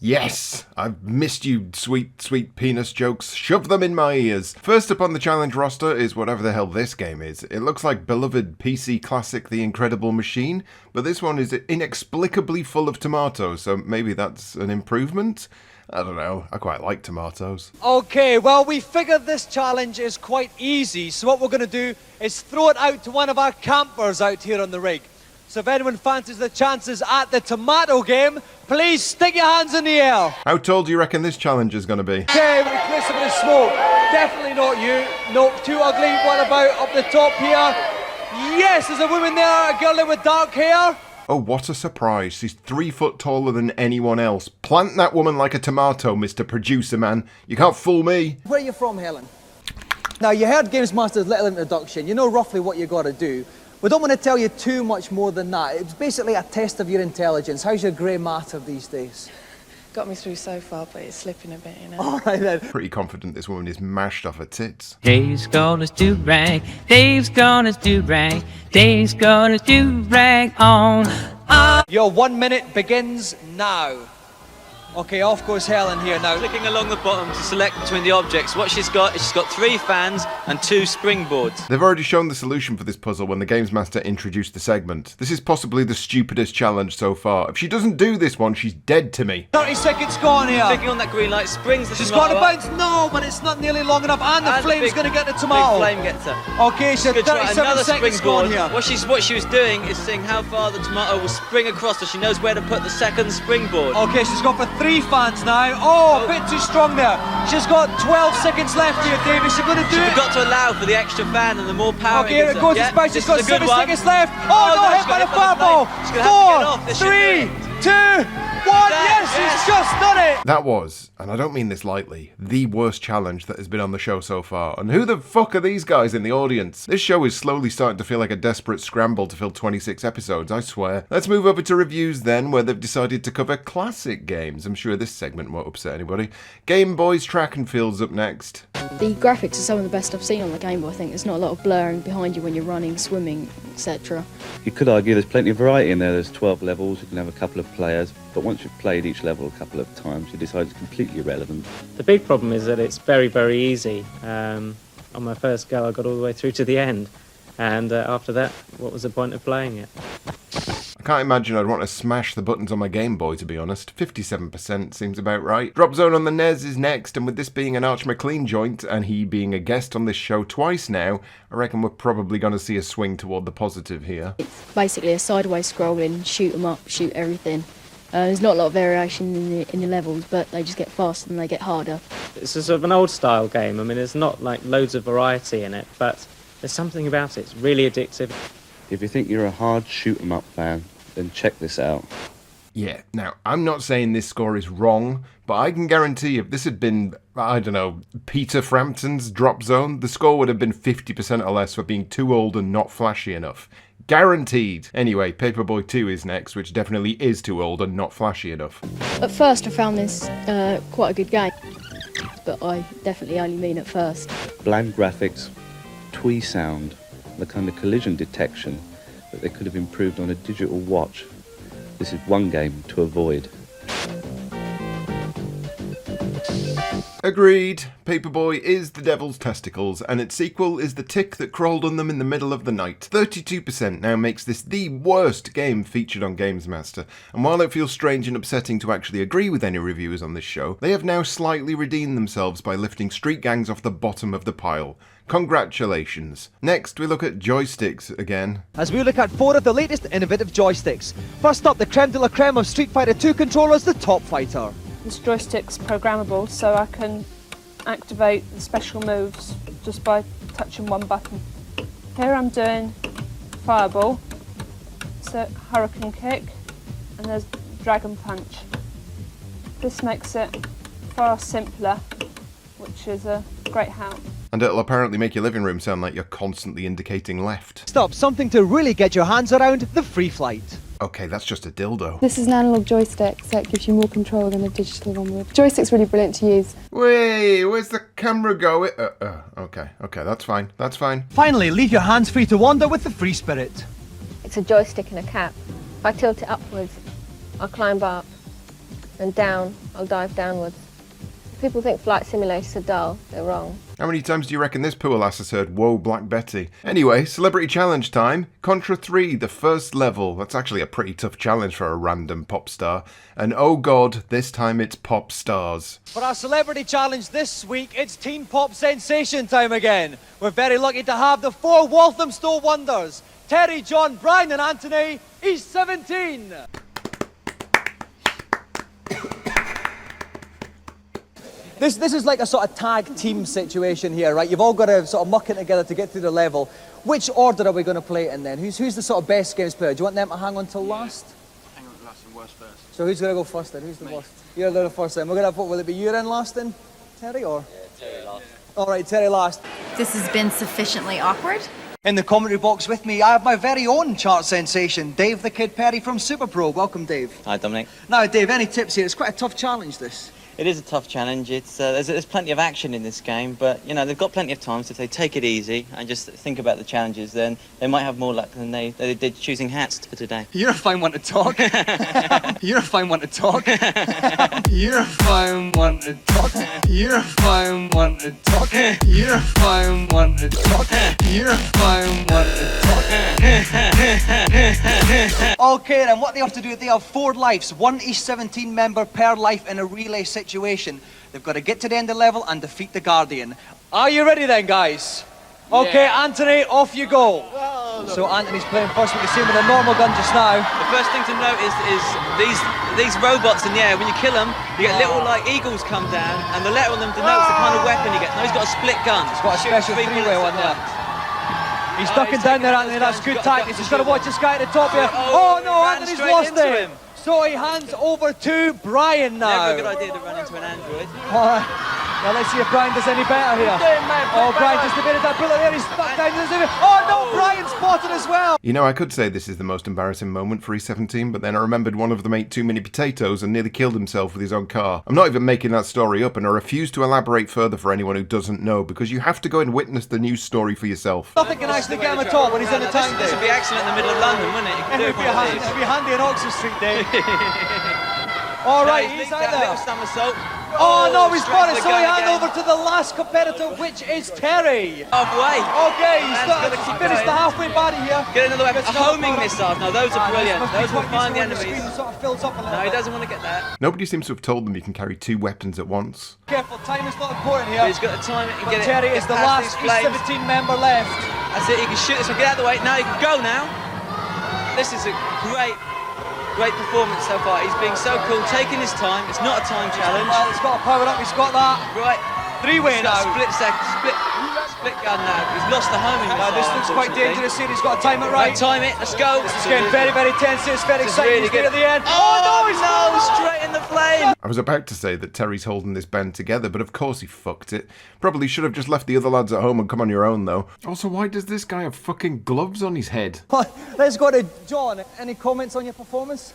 Yes, I've missed you, sweet, sweet penis jokes. Shove them in my ears. First up on the challenge roster is whatever the hell this game is. It looks like beloved PC classic The Incredible Machine, but this one is inexplicably full of tomatoes, so maybe that's an improvement? I don't know, I quite like tomatoes. Okay, well, we figured this challenge is quite easy, so what we're going to do is throw it out to one of our campers out here on the rig. So if anyone fancies the chances at the tomato game, please stick your hands in the air. How tall do you reckon this challenge is going to be? Okay, we clear some of the smoke. Definitely not you. Nope, too ugly. What about up the top here? Yes, there's a woman there, a girl there with dark hair. Oh, what a surprise. She's 3 foot taller than anyone else. Plant that woman like a tomato, Mr. Producer Man. You can't fool me. Where are you from, Helen? Now, you heard GamesMaster's little introduction. You know roughly what you got to do. We don't want to tell you too much more than that. It's basically a test of your intelligence. How's your grey matter these days? Got me through so far, but it's slipping a bit, you know. All right, then. Pretty confident this woman is mashed off her tits. Dave's gonna do rag. Dave's gonna do rag. Dave's gonna do rag on. Your 1 minute begins now. Okay, off goes Helen here now. Clicking along the bottom to select between the objects. What she's got is she's got 3 fans and 2 springboards. They've already shown the solution for this puzzle when the Games Master introduced the segment. This is possibly the stupidest challenge so far. If she doesn't do this one, she's dead to me. 30 seconds gone here. Clicking on that green light springs the She's tomato got a up. bounce. No, but it's not nearly long enough. And the flame's going to get the tomato. Big flame gets her. Okay, so Good try. 37 Another seconds springboard. gone here. What she was doing is seeing how far the tomato will spring across, so she knows where to put the second springboard. Okay, she's got for 3 fans now. Oh, a bit too strong there. She's got 12 seconds left here, David. She's going to do She it. forgot to allow for the extra fan and the more power. Okay, here it goes. Yeah, She's got 7 seconds left. Oh, no, no, she's hit by got the hit by the foul ball. flame. She's gonna have to get off. This 4, 3, 2, 1. Yes, she's just done it. That was, and I don't mean this lightly, the worst challenge that has been on the show so far. And who the fuck are these guys in the audience? This show is slowly starting to feel like a desperate scramble to fill 26 episodes, I swear. Let's move over to reviews then, where they've decided to cover classic games. I'm sure this segment won't upset anybody. Game Boy's Track and Field's up next. The graphics are some of the best I've seen on the Game Boy. I think there's not a lot of blurring behind you when you're running, swimming, etc. You could argue there's plenty of variety in there. There's 12 levels, you can have a couple of players, but once you've played each level a couple of times, you decide it's completely irrelevant. The big problem is that it's very, very easy. On my first go, I got all the way through to the end. And after that, what was the point of playing it? I can't imagine I'd want to smash the buttons on my Game Boy, to be honest. 57% seems about right. Drop Zone on the NES is next, and with this being an Arch McLean joint, and he being a guest on this show twice now, I reckon we're probably going to see a swing toward the positive here. It's basically a sideways scrolling, shoot 'em up, shoot everything. There's not a lot of variation in the levels, but they just get faster and they get harder. It's a sort of an old-style game. I mean, there's not, like, loads of variety in it, but there's something about it. It's really addictive. If you think you're a hard shoot 'em up fan, then check this out. Yeah, now, I'm not saying this score is wrong, but I can guarantee if this had been, I don't know, Peter Frampton's Drop Zone, the score would have been 50% or less for being too old and not flashy enough. Guaranteed! Anyway, Paperboy 2 is next, which definitely is too old and not flashy enough. At first I found this quite a good game, but I definitely only mean at first. Bland graphics, twee sound, the kind of collision detection that they could have improved on a digital watch. This is one game to avoid. Agreed. Paperboy is the devil's testicles, and its sequel is the tick that crawled on them in the middle of the night. 32% now makes this the worst game featured on GamesMaster, and while it feels strange and upsetting to actually agree with any reviewers on this show, they have now slightly redeemed themselves by lifting Street Gangs off the bottom of the pile. Congratulations. Next, we look at joysticks again. As we look at 4 of the latest innovative joysticks. First up, the creme de la creme of Street Fighter 2 controllers, the Top Fighter. This joystick's programmable, so I can activate the special moves just by touching one button. Here I'm doing Fireball, so Hurricane Kick, and there's Dragon Punch. This makes it far simpler, which is a great help. And it'll apparently make your living room sound like you're constantly indicating left. Stop, something to really get your hands around, the Free Flight. Okay, that's just a dildo. This is an analog joystick, so it gives you more control than a digital one would. Joystick's really brilliant to use. Wait, where's the camera going? Okay, that's fine. Finally, leave your hands free to wander with the Free Spirit. It's a joystick and a cap. If I tilt it upwards, I'll climb up, and down, I'll dive downwards. If people think flight simulators are dull, they're wrong. How many times do you reckon this poor lass has heard "Whoa, Black Betty"? Anyway, Celebrity Challenge time. Contra 3, the first level. That's actually a pretty tough challenge for a random pop star. And oh god, this time it's pop stars. For our Celebrity Challenge this week, it's Teen Pop Sensation time again. We're very lucky to have the 4 Walthamstow Wonders. Terry, John, Brian and Anthony, he's 17. This is like a sort of tag team situation here, right? You've all got to sort of muck it together to get through the level. Which order are we going to play it in then? Who's the sort of best games player? Do you want them to hang on till last? Hang on last and worst first. So who's going to go first then? Who's the worst? You're the first then. We're going to have, what, will it be you in last then? Terry or? Yeah, Terry last. All right, Terry last. This has been sufficiently awkward. In the commentary box with me, I have my very own chart sensation, Dave the Kid Perry from Super Pro. Welcome, Dave. Hi, Dominic. Now, Dave, any tips here? It's quite a tough challenge, this. It is a tough challenge. It's there's plenty of action in this game, but you know they've got plenty of time. So if they take it easy and just think about the challenges, then they might have more luck than they did choosing hats for today. You're a fine one to talk. You're a fine one to talk. You're a fine one to talk. You're a fine one to talk. You're a fine one to talk. You're a fine one to talk. Okay, then what they have to do, they have 4 lives, 1 each 17 member per life in a relay situation. They've got to get to the end of the level and defeat the Guardian. Are you ready then, guys? Okay, yeah. Anthony, off you go. So Anthony's playing first with the same with a normal gun just now. The first thing to note is these robots in the air. When you kill them, you get little like eagles come down, and the letter on them denotes the kind of weapon you get. No, he's got a split gun. He's got a special 3-way one there. He's ducking down there, Anthony. That's good tactics. He's got to watch this guy at the top here. Oh no, Anthony's lost it. So he hands over to Brian now. Never a good idea to run into an android. All right. Now let's see if Brian does any better here. Oh, Brian just debated that bullet there. He's stuck down. Oh no, Brian spotted as well. You know, I could say this is the most embarrassing moment for E17, but then I remembered one of them ate too many potatoes and nearly killed himself with his own car. I'm not even making that story up, and I refuse to elaborate further for anyone who doesn't know, because you have to go and witness the news story for yourself. Nothing can actually get him at all when he's in the tank. This would be excellent in the middle of London, wouldn't it? It would be handy in Oxford Street, Dave. All right, he's out there. Somersault. Oh no, he's got it. So he hands over to the last competitor, which is Terry. Halfway. Okay, he's finished the halfway body here. Get another weapon. Homing missiles. No, those are brilliant. Those will find the enemies. Sort of fills up a little no, he doesn't want to get that. Nobody seems to have told them you can carry 2 weapons at once. Careful, time is not important here. But he's got to time it and get it. Terry is the last E17 member left. That's it. He can shoot this one. Get out of the way. Now he can go now. This is a great performance so far. He's being so cool, taking his time. It's not a time challenge. Well, he's got to power up. He's got that. Right. 3-way now. Split second. Split. split gun now. He's lost the homing. Now, this looks quite dangerous here. He's got to time it right. Time it. Let's go. This is getting very, very tense. It's very exciting. Really He's good near the end. Oh, no, straight in the flame. I was about to say that Terry's holding this band together, but of course he fucked it. Probably should have just left the other lads at home and come on your own, though. Also, why does this guy have fucking gloves on his head? Let's go to John. Any comments on your performance?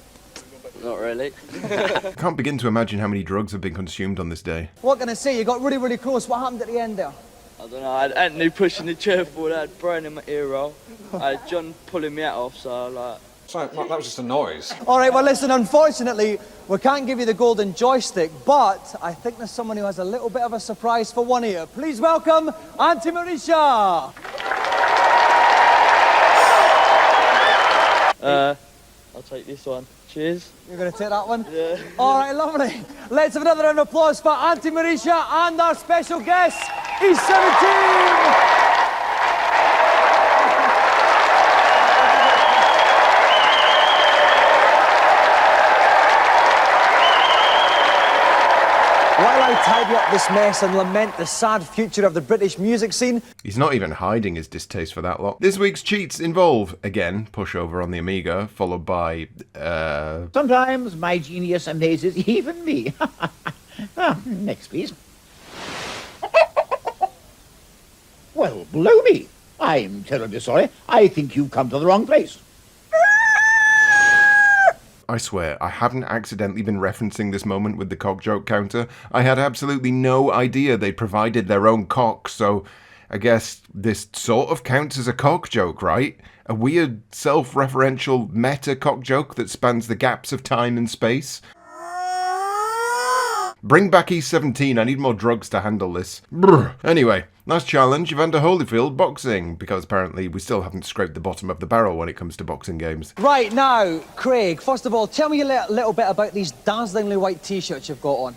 Not really. I can't begin to imagine how many drugs have been consumed on this day. What can I say? You got really, really close. What happened at the end there? I don't know. I had Anthony pushing the chair forward. I had Brian in my ear roll. I had John pulling me hat off. So like. Sorry, that was just a noise. All right, well, listen, unfortunately, we can't give you the golden joystick, but I think there's someone who has a little bit of a surprise for one of you. Please welcome Auntie Marisha. I'll take this one. Cheers. You're going to take that one? Yeah. All right, lovely. Let's have another round of applause for Auntie Marisha and our special guest, he's 17. While I tidy up this mess and lament the sad future of the British music scene... He's not even hiding his distaste for that lot. This week's cheats involve, again, pushover on the Amiga, followed by, Sometimes my genius amazes even me. Next, please. Well, blow me. I'm terribly sorry. I think you've come to the wrong place. I swear, I haven't accidentally been referencing this moment with the cock joke counter. I had absolutely no idea they provided their own cock, so I guess this sort of counts as a cock joke, right? A weird, self-referential meta cock joke that spans the gaps of time and space. Bring back E17, I need more drugs to handle this. Brr. Anyway, last challenge, Evander Holyfield, boxing, because apparently we still haven't scraped the bottom of the barrel when it comes to boxing games. Right, now, Craig, first of all, tell me a little bit about these dazzlingly white T-shirts you've got on.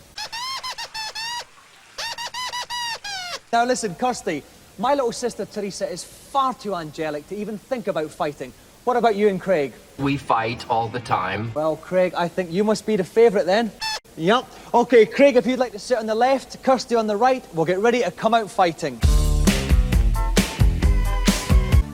Now listen, Kirsty, my little sister Teresa is far too angelic to even think about fighting. What about you and Craig? We fight all the time. Well, Craig, I think you must be the favourite then. Yep. Okay, Craig, if you'd like to sit on the left, Kirsty on the right, we'll get ready to come out fighting.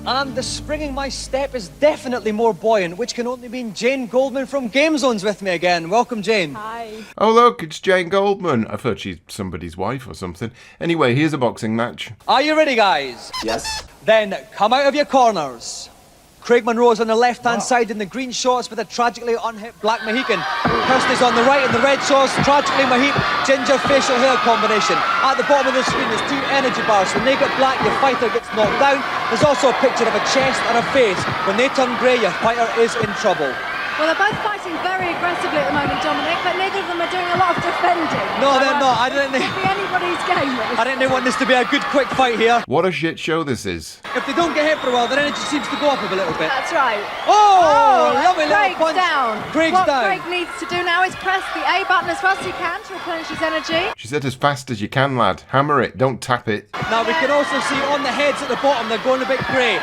And the spring in my step is definitely more buoyant, which can only mean Jane Goldman from Game Zone's with me again. Welcome, Jane. Hi. Oh look, it's Jane Goldman. I've heard she's somebody's wife or something. Anyway, here's a boxing match. Are you ready, guys? Yes. Then come out of your corners. Craig Monroe's on the left-hand side in the green shorts with a tragically unhit black Mohican. Kirsty's on the right in the red shorts, tragically Mohican, ginger facial hair combination. At the bottom of the screen there's 2 energy bars. When they get black, your fighter gets knocked down. There's also a picture of a chest and a face. When they turn grey, your fighter is in trouble. Well, they're both fighting very aggressively at the moment, Dominic, but neither of them are doing a lot of defending. No, they're not. I didn't It could be anybody's game. I didn't want this to be a good, quick fight here. What a shit show this is. If they don't get hit for a while, their energy seems to go up a little bit. That's right. Oh, lovely little Craig's punch. down. Craig's what down. Craig needs to do now is press the A button as fast as he can to replenish his energy. She said as fast as you can, lad. Hammer it, don't tap it. Now we can also see on the heads at the bottom, they're going a bit grey.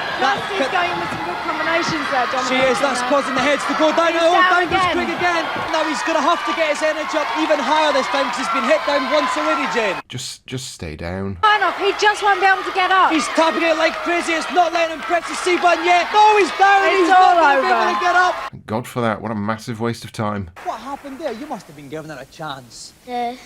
He's going with some good combinations there, Dominic. She is, that's causing the heads to go down. He's down down goes Craig again. Now he's going to have to get his energy up even higher this time because he's been hit down once already, Jane. Just stay down. Fine off, he just won't be able to get up. He's tapping it like crazy, it's not letting him press the C button yet. No, he's down, It's he's all not going to be over. able to get up. Thank God for that, what a massive waste of time. What happened there? You must have been giving her a chance. The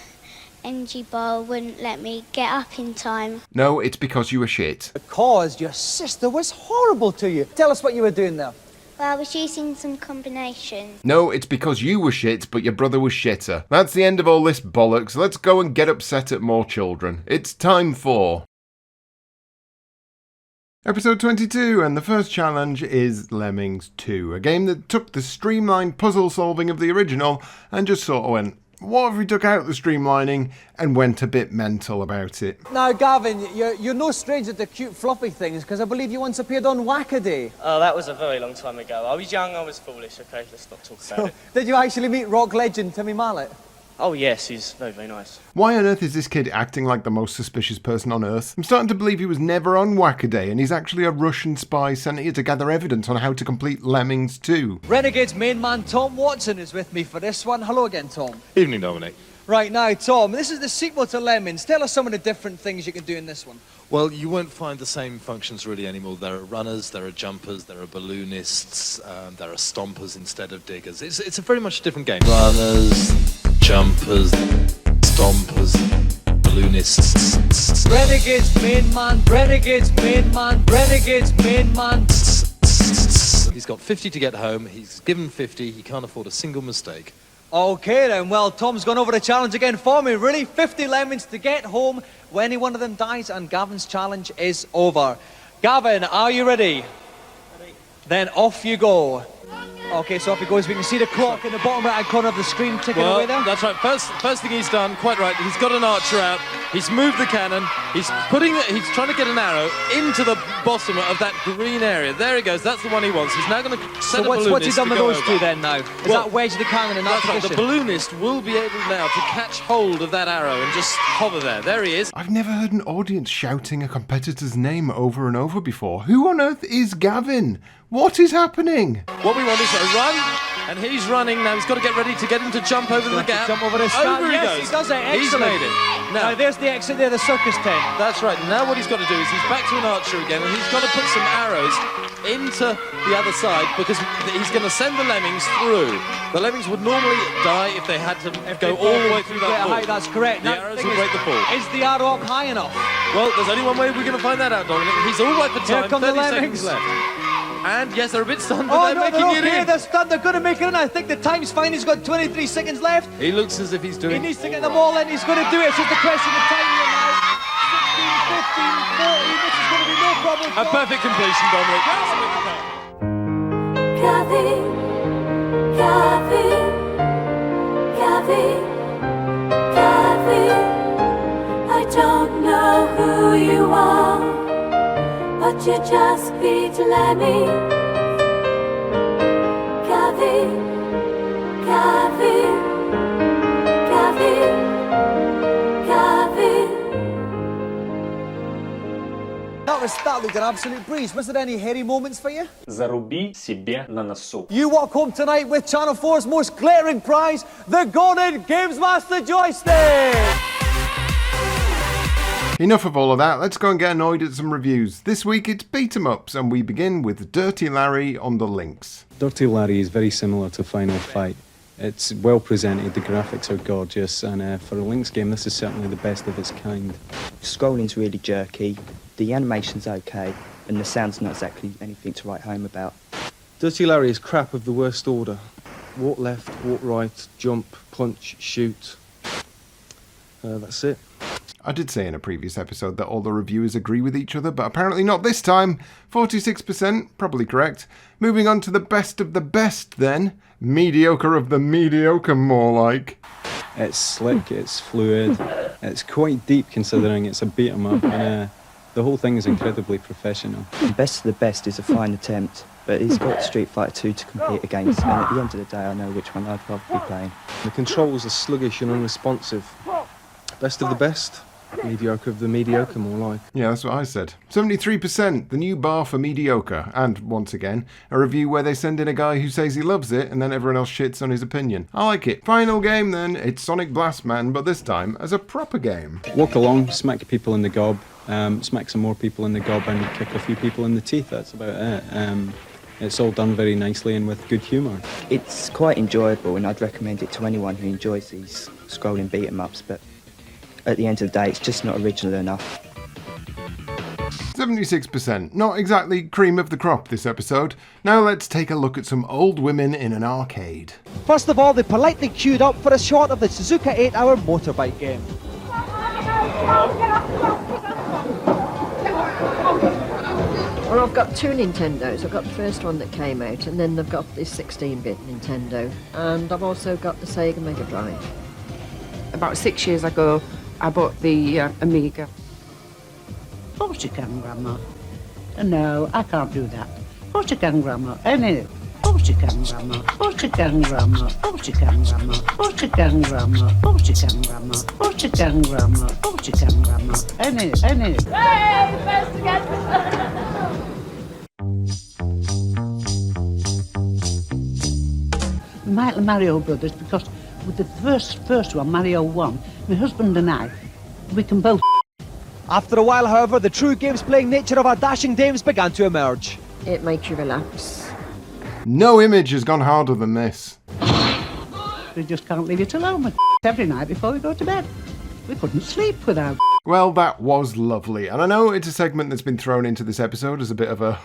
energy bar wouldn't let me get up in time. No, it's because you were shit. Because your sister was horrible to you. Tell us what you were doing there. Well, I was using some combinations. No, it's because you were shit, but your brother was shitter. That's the end of all this bollocks. Let's go and get upset at more children. It's time for... Episode 22, and the first challenge is Lemmings 2, a game that took the streamlined puzzle solving of the original and just sort of went, what if we took out the streamlining and went a bit mental about it? Now, Gavin, you're no stranger to cute fluffy things because I believe you once appeared on Wackaday. Oh, that was a very long time ago. I was young, I was foolish, okay? Let's not talk about it. Did you actually meet rock legend Timmy Mallet? Oh, yes, he's very, very nice. Why on earth is this kid acting like the most suspicious person on Earth? I'm starting to believe he was never on Wackaday and he's actually a Russian spy sent here to gather evidence on how to complete Lemmings 2. Renegade's main man Tom Watson is with me for this one. Hello again, Tom. Evening, Dominic. Right, now, Tom, this is the sequel to Lemons. Tell us some of the different things you can do in this one. Well, you won't find the same functions really anymore. There are runners, there are jumpers, there are balloonists, there are stompers instead of diggers. It's a very much different game. Runners, jumpers, stompers, balloonists. Renegades, main man, renegades, main man, renegades, main man. He's got 50 to get home. He's given 50. He can't afford a single mistake. Okay then, well, Tom's gone over the challenge again for me, really. 50 lemons to get home when any one of them dies, and Gavin's challenge is over. Gavin, are you ready? Ready. Then off you go. Okay, so off he goes. We can see the clock in the bottom right-hand corner of the screen ticking away there. That's right. First thing he's done, quite right. He's got an archer out. He's moved the cannon. He's trying to get an arrow into the bottom of that green area. There he goes. That's the one he wants. He's now going to set a balloonist. What's he done with those two then now? Is well, that wedge the cannon in that position? Right. The balloonist will be able now to catch hold of that arrow and just hover there. There he is. I've never heard an audience shouting a competitor's name over and over before. Who on earth is Gavin? What is happening? What we want is a run, and he's running now. He's got to get ready to get him to jump over the gap. Jump over the Over he yes, goes. He does it. Excellent. He's made it. Now there's the exit there, the circus tent. That's right. Now what he's got to do is he's back to an archer again, and he's got to put some arrows into the other side because he's going to send the lemmings through. The lemmings would normally die if they had to go all the way through that pool. Height, that's correct. The arrows would break the pool. Is the arrow up high enough? Well, there's only one way we're going to find that out, Dominik. He's all right for time. Here come 30 the lemmings. seconds left. And yes, they're a bit stunned, but they're making it in. They're stunned. They're going to make it in. I think the time's fine. He's got 23 seconds left. He looks as if he's doing. He needs to get them all in. He's going to do it. It's just a question of time here now. 16, 15, 40. This is going to be no problem. A perfect completion, Dominik. Gavin, Gavin, Gavin, Gavin. I don't know who you are, but you just beat Lemmy. Gavin, Gavin, Gavin, Gavin. That looked an absolute breeze. Was there any hairy moments for you? Заруби себе на носу. You walk home tonight with Channel 4's most glittering prize, the golden GamesMaster joystick! Enough of all of that, let's go and get annoyed at some reviews. This week it's beat 'em ups, and we begin with Dirty Larry on the links. Dirty Larry is very similar to Final Fight. It's well presented, the graphics are gorgeous, and for a links game this is certainly the best of its kind. Scrolling's really jerky, the animation's okay, and the sound's not exactly anything to write home about. Dirty Larry is crap of the worst order. Walk left, walk right, jump, punch, shoot. That's it. I did say in a previous episode that all the reviewers agree with each other, but apparently not this time. 46%, probably correct. Moving on to the best of the best then. Mediocre of the mediocre, more like. It's slick, it's fluid, it's quite deep considering it's a beat 'em up, and the whole thing is incredibly professional. Best of the best is a fine attempt, but he's got Street Fighter 2 to compete against, and at the end of the day I know which one I'd rather be playing. The controls are sluggish and unresponsive. Best of the best. Mediocre of the mediocre, more like. Yeah, that's what I said. 73%, the new bar for mediocre. And, once again, a review where they send in a guy who says he loves it and then everyone else shits on his opinion. I like it. Final game then, it's Sonic Blast Man, but this time as a proper game. Walk along, smack people in the gob, smack some more people in the gob and kick a few people in the teeth, that's about it. It's all done very nicely and with good humour. It's quite enjoyable and I'd recommend it to anyone who enjoys these scrolling beat 'em ups, but at the end of the day, it's just not original enough. 76%. Not exactly cream of the crop this episode. Now let's take a look at some old women in an arcade. First of all, they politely queued up for a shot of the Suzuka 8-hour motorbike game. Well, I've got two Nintendos. I've got the first one that came out, and then I've got this 16-bit Nintendo, and I've also got the Sega Mega Drive. About 6 years ago, I bought the Amiga. Of course you can, Grandma. No, I can't do that. Of course you can, Grandma. Of course you can, Grandma. Of course you can, Grandma. Of course you can, Grandma. Of course you can, Grandma. Of course you can, Grandma. Of course you can, Grandma. Of course you can, Grandma. Hey, best again. We might Mario Brothers because with the first one, Mario 1, my husband and I, we can both. After a while, however, the true games-playing nature of our dashing dames began to emerge. It makes you relax. No image has gone harder than this. We just can't leave it alone every night before we go to bed. We couldn't sleep without. Well, that was lovely, and I know it's a segment that's been thrown into this episode as a bit of a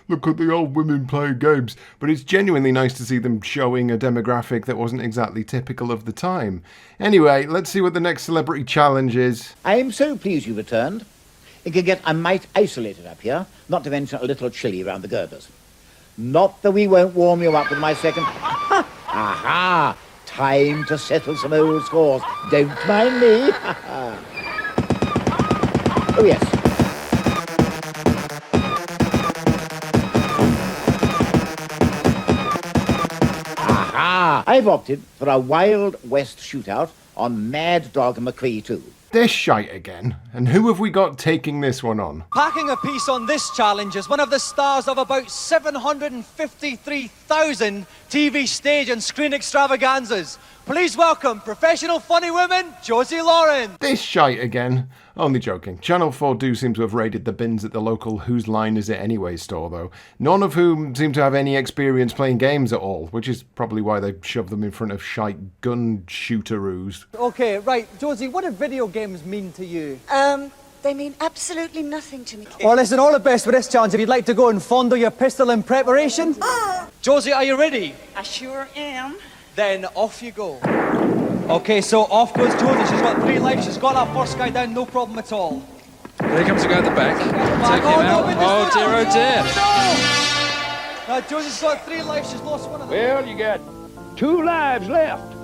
look at the old women playing games, but it's genuinely nice to see them showing a demographic that wasn't exactly typical of the time. Anyway, let's see what the next celebrity challenge is. I am so pleased you returned. It can get a mite isolated up here, not to mention a little chilly around the girders. Not that we won't warm you up with my second... Aha! Time to settle some old scores. Don't mind me. Oh, yes. Aha! I've opted for a Wild West shootout on Mad Dog McCree 2. This shite again. And who have we got taking this one on? Packing a piece on this challenge is one of the stars of about 753,000 TV stage and screen extravaganzas. Please welcome professional funny woman, Josie Lauren. This shite again. Only joking. Channel 4 do seem to have raided the bins at the local Whose Line Is It Anyway store, though. None of whom seem to have any experience playing games at all, which is probably why they shoved them in front of shite gun shooteroos. Okay, right. Josie, what do video games mean to you? They mean absolutely nothing to me. Well, listen, all the best with this challenge. If you'd like to go and fondle your pistol in preparation. Josie, are you ready? I sure am. Then off you go. Okay, so off goes Josie. She's got 3 lives. She's got that first guy down, no problem at all. Here comes the guy at the back. Take him out. Oh dear, oh dear. No! Now, Josie's got 3 lives. She's lost one of them. Well, you got 2 lives left.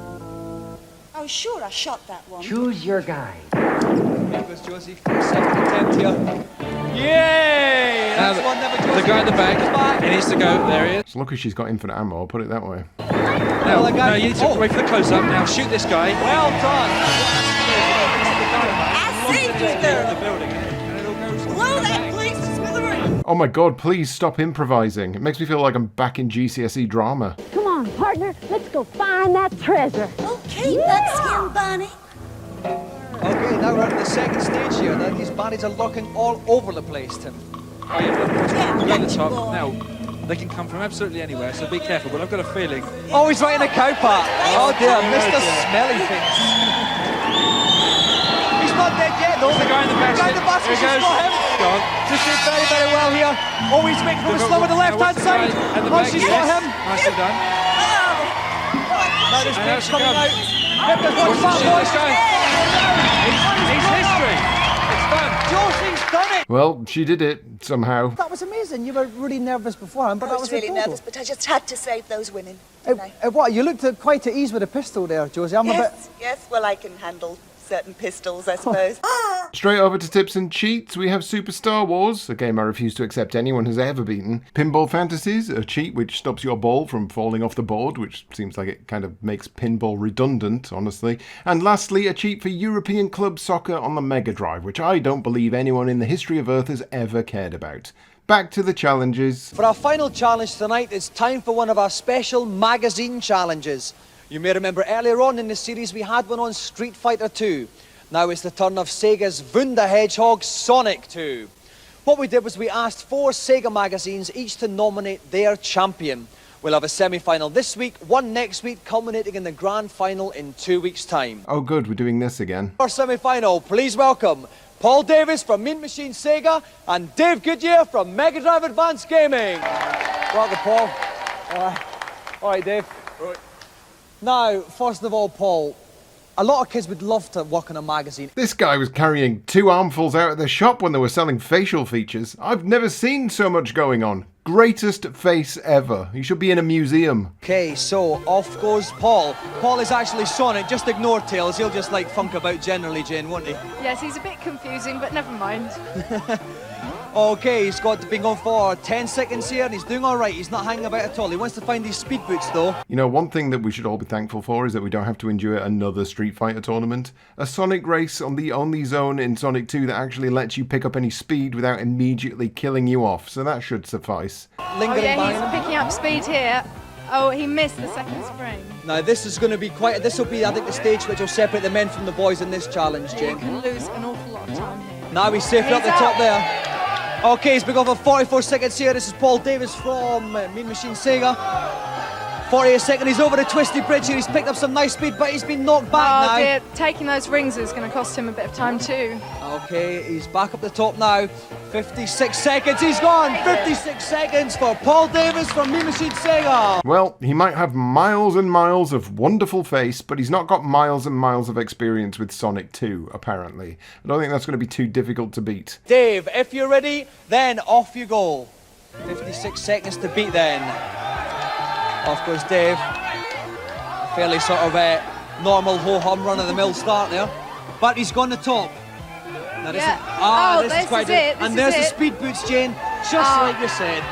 Oh, sure, I shot that one. Choose your guy. Here goes Josie for a second attempt here. Yay! That's one never Josie. The guy at the back. He needs to go. There he is. It's lucky she's got infinite ammo, I'll put it that way. Now, no, you need to wait for the close-up. Now, shoot this guy. Well done. I saved you there. Blow that place to smithereens. Oh my god, please stop improvising. It makes me feel like I'm back in GCSE drama. Come on, partner, let's go find that treasure. Okay, Buckskin Bunny. Okay, now we're at the second stage here. Now these bunnies are lurking all over the place, Tim. Oh, yeah, look at the top. Now, they can come from absolutely anywhere, so be careful. But I've got a feeling. Oh, he's right in a cow park. Oh dear, Mr. Smelly Things. He's not dead yet, though. The guy in the basket. The guy in the basket, Here she's goes. got him. Go on. Just did very, very well here. Oh, he's making him slow on the left-hand side. Oh, she's got him. Nicely done. Now this And beat's out she coming comes. out. Yep, there's one fat boy. This guy. He's history. It's done. Josie's done it. Well, she did it, somehow. That was amazing. You were really nervous beforehand, but I that was was really a total. nervous, but I just had to save those women. What? You looked at quite at ease with a pistol there, Josie. I'm a bit... Yes, well, I can handle certain pistols, I suppose. Straight over to tips and cheats, we have Superstar Wars, a game I refuse to accept anyone has ever beaten. Pinball Fantasies, a cheat which stops your ball from falling off the board, which seems like it kind of makes pinball redundant, honestly. And lastly, a cheat for European Club Soccer on the Mega Drive, which I don't believe anyone in the history of Earth has ever cared about. Back to the challenges. For our final challenge tonight, it's time for one of our special magazine challenges. You may remember earlier on in the series we had one on Street Fighter 2. Now it's the turn of Sega's Wunda Hedgehog Sonic 2. What we did was we asked 4 Sega magazines each to nominate their champion. We'll have a semi-final this week, one next week, culminating in the grand final in 2 weeks' time. Oh good, we're doing this again. Our semi-final, please welcome Paul Davis from Mean Machine Sega and Dave Goodyear from Mega Drive Advanced Gaming. Welcome, Paul. All right, Dave. Right. Now, first of all, Paul, a lot of kids would love to work in a magazine. This guy was carrying 2 armfuls out of the shop when they were selling facial features. I've never seen so much going on. Greatest face ever. He should be in a museum. Okay, so off goes Paul. Paul is actually Sonic, just ignore Tails. He'll just like funk about generally, Jane, won't he? Yes, he's a bit confusing, but never mind. Okay, he's been going for 10 seconds here and he's doing all right. He's not hanging about at all. He wants to find these speed boots though. You know, one thing that we should all be thankful for is that we don't have to endure another Street Fighter tournament. A Sonic race on the only zone in Sonic 2 that actually lets you pick up any speed without immediately killing you off. So that should suffice. Oh yeah, he's picking up speed here. Oh, he missed the second spring. Now this is going to be this will be, I think, the stage which will separate the men from the boys in this challenge, Jane. He can lose an awful lot of time here. Now he's safely up the top there. Okay, he's been going for 44 seconds here. This is Paul Davis from Mean Machine Sega. 48 seconds, he's over the twisty bridge here. He's picked up some nice speed, but he's been knocked back now. Dear. Taking those rings is going to cost him a bit of time too. Okay, he's back up the top now. 56 seconds, he's gone. 56 seconds for Paul Davis from Mean Machine Sega. Well, he might have miles and miles of wonderful face, but he's not got miles and miles of experience with Sonic 2, apparently. I don't think that's going to be too difficult to beat. Dave, if you're ready, then off you go. 56 seconds to beat then. Off goes Dave. A fairly sort of normal ho-hum run-of-the-mill start there. But he's gone to top. Now this is quite it. And there's the speed boots, Jane, just like you said.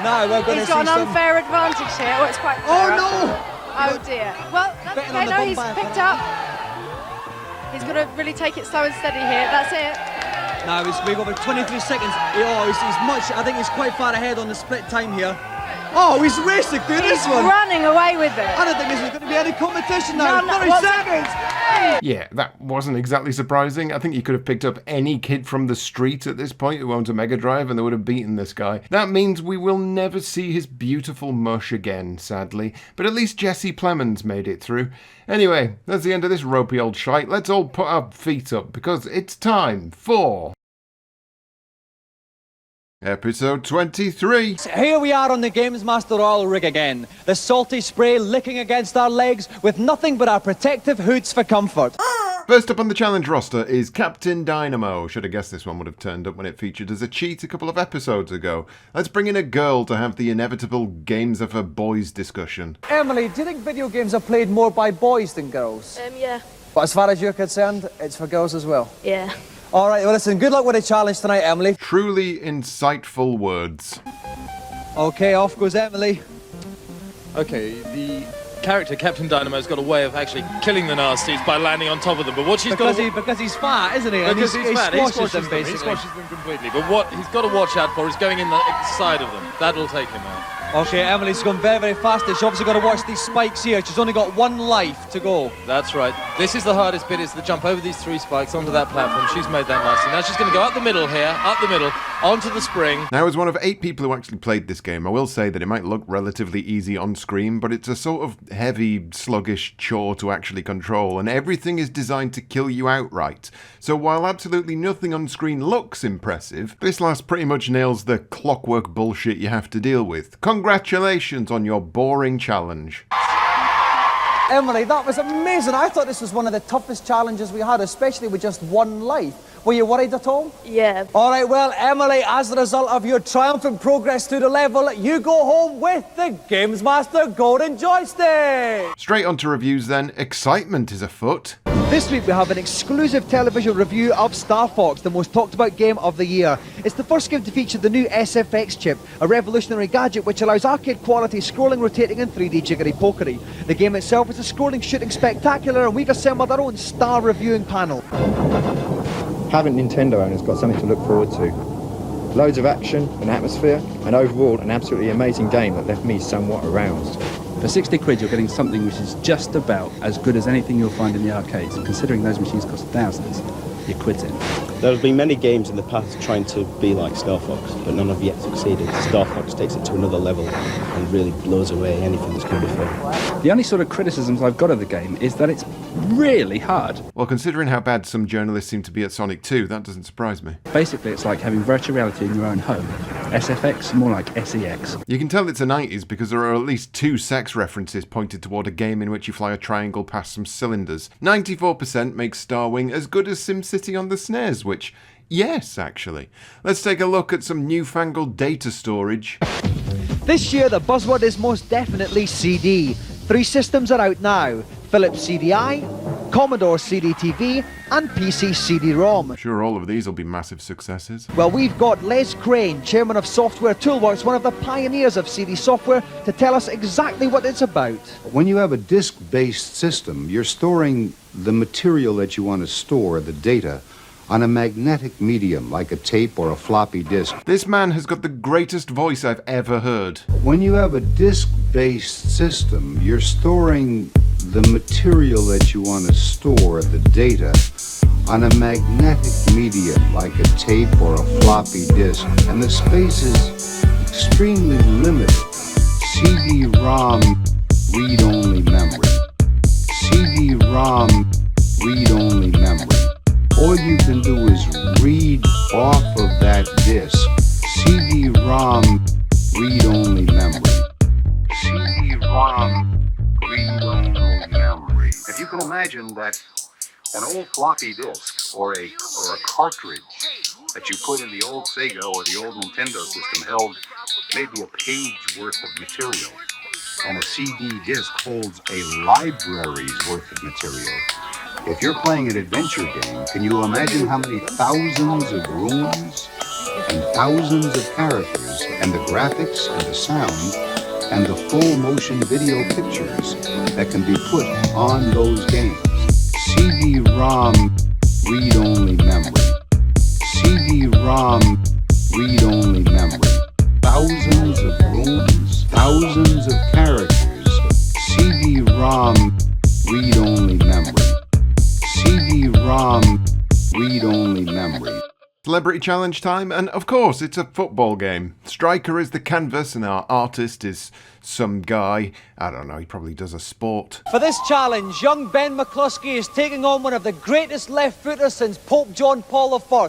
Now we're going to see He's got an unfair advantage here. Oh, it's quite fair. Oh, no! Oh, dear. Well, that's okay. No, he's picked up. He's got to really take it slow and steady here. That's it. Now he's going over 23 seconds. I think he's quite far ahead on the split time here. Oh, he's racing through this one. He's running away with it. I don't think this is going to be any competition now. 30 seconds. Yeah, that wasn't exactly surprising. I think you could have picked up any kid from the street at this point who owns a Mega Drive and they would have beaten this guy. That means we will never see his beautiful mush again, sadly. But at least Jesse Plemons made it through. Anyway, that's the end of this ropey old shite. Let's all put our feet up because it's time for Episode 23. Here we are on the GamesMaster Oil rig again. The salty spray licking against our legs with nothing but our protective hoods for comfort. First up on the challenge roster is Captain Dynamo. Should have guessed this one would have turned up when it featured as a cheat a couple of episodes ago. Let's bring in a girl to have the inevitable games are for boys discussion. Emily, do you think video games are played more by boys than girls? Yeah. But as far as you're concerned, it's for girls as well? Yeah. All right, well, listen, good luck with the challenge tonight, Emily. Truly insightful words. Okay, off goes Emily. Okay, the character Captain Dynamo's got a way of actually killing the nasties by landing on top of them. But what she's got because he's fat, isn't he? Because he's fat, he squashes them basically. He squashes them completely. But what he's got to watch out for is going in the side of them. That'll take him out. Okay, Emily's gone very, very fast. She's obviously got to watch these spikes here. She's only got one life to go. That's right. This is the hardest bit, is the jump over these three spikes onto that platform. She's made that nicely. Now she's going to go up the middle here, up the middle, onto the spring. Now, as one of 8 people who actually played this game, I will say that it might look relatively easy on screen, but it's a sort of heavy, sluggish chore to actually control, and everything is designed to kill you outright. So while absolutely nothing on screen looks impressive, this last pretty much nails the clockwork bullshit you have to deal with. Congratulations on your boring challenge. Emily, that was amazing. I thought this was one of the toughest challenges we had, especially with just one life. Were you worried at all? Yeah. All right, well, Emily, as a result of your triumphant progress through the level, you go home with the GamesMaster Golden Joystick. Straight on to reviews then. Excitement is afoot. This week we have an exclusive television review of Star Fox, the most talked about game of the year. It's the first game to feature the new SFX chip, a revolutionary gadget which allows arcade quality scrolling, rotating and 3D jiggery pokery. The game itself is a scrolling shooting spectacular, and we've assembled our own star reviewing panel. Having Nintendo owners got something to look forward to. Loads of action and atmosphere, and overall an absolutely amazing game that left me somewhat aroused. For 60 quid you're getting something which is just about as good as anything you'll find in the arcades. Considering those machines cost thousands, you're quid's in. There have been many games in the past trying to be like Star Fox, but none have yet succeeded. Star Fox takes it to another level and really blows away anything that's come before. The only sort of criticisms I've got of the game is that it's really hard. Well, considering how bad some journalists seem to be at Sonic 2, that doesn't surprise me. Basically, it's like having virtual reality in your own home. SFX, more like SEX. You can tell it's the 90s because there are at least 2 sex references pointed toward a game in which you fly a triangle past some cylinders. 94% makes Starwing as good as SimCity on the SNES, which, yes, actually. Let's take a look at some newfangled data storage. This year the buzzword is most definitely CD. 3 systems are out now: Philips CDI, Commodore CD-TV and PC CD-ROM. Sure, all of these will be massive successes. Well, we've got Les Crane, chairman of Software Toolworks, one of the pioneers of CD software, to tell us exactly what it's about. When you have a disk-based system, you're storing the material that you want to store, the data, on a magnetic medium like a tape or a floppy disk. This man has got the greatest voice I've ever heard. When you have a disk-based system, you're storing the material that you want to store, the data, on a magnetic medium like a tape or a floppy disk. And the space is extremely limited. CD-ROM read-only memory. CD-ROM read-only memory. All you can do is read off of that disk. CD-ROM read-only memory. CD-ROM read-only memory. If you can imagine that an old floppy disk or a cartridge that you put in the old Sega or the old Nintendo system held maybe a page worth of material, and a CD disc holds a library's worth of material. If you're playing an adventure game, can you imagine how many thousands of rooms and thousands of characters and the graphics and the sound and the full motion video pictures that can be put on those games? CD-ROM read-only memory. CD-ROM read-only memory. Thousands of rooms, thousands of characters. CD-ROM read-only memory. CD-ROM read-only memory. Celebrity challenge time, and of course it's a football game. Striker is the canvas and our artist is some guy. I don't know, he probably does a sport. For this challenge, young Ben McCluskey is taking on one of the greatest left-footers since Pope John Paul I.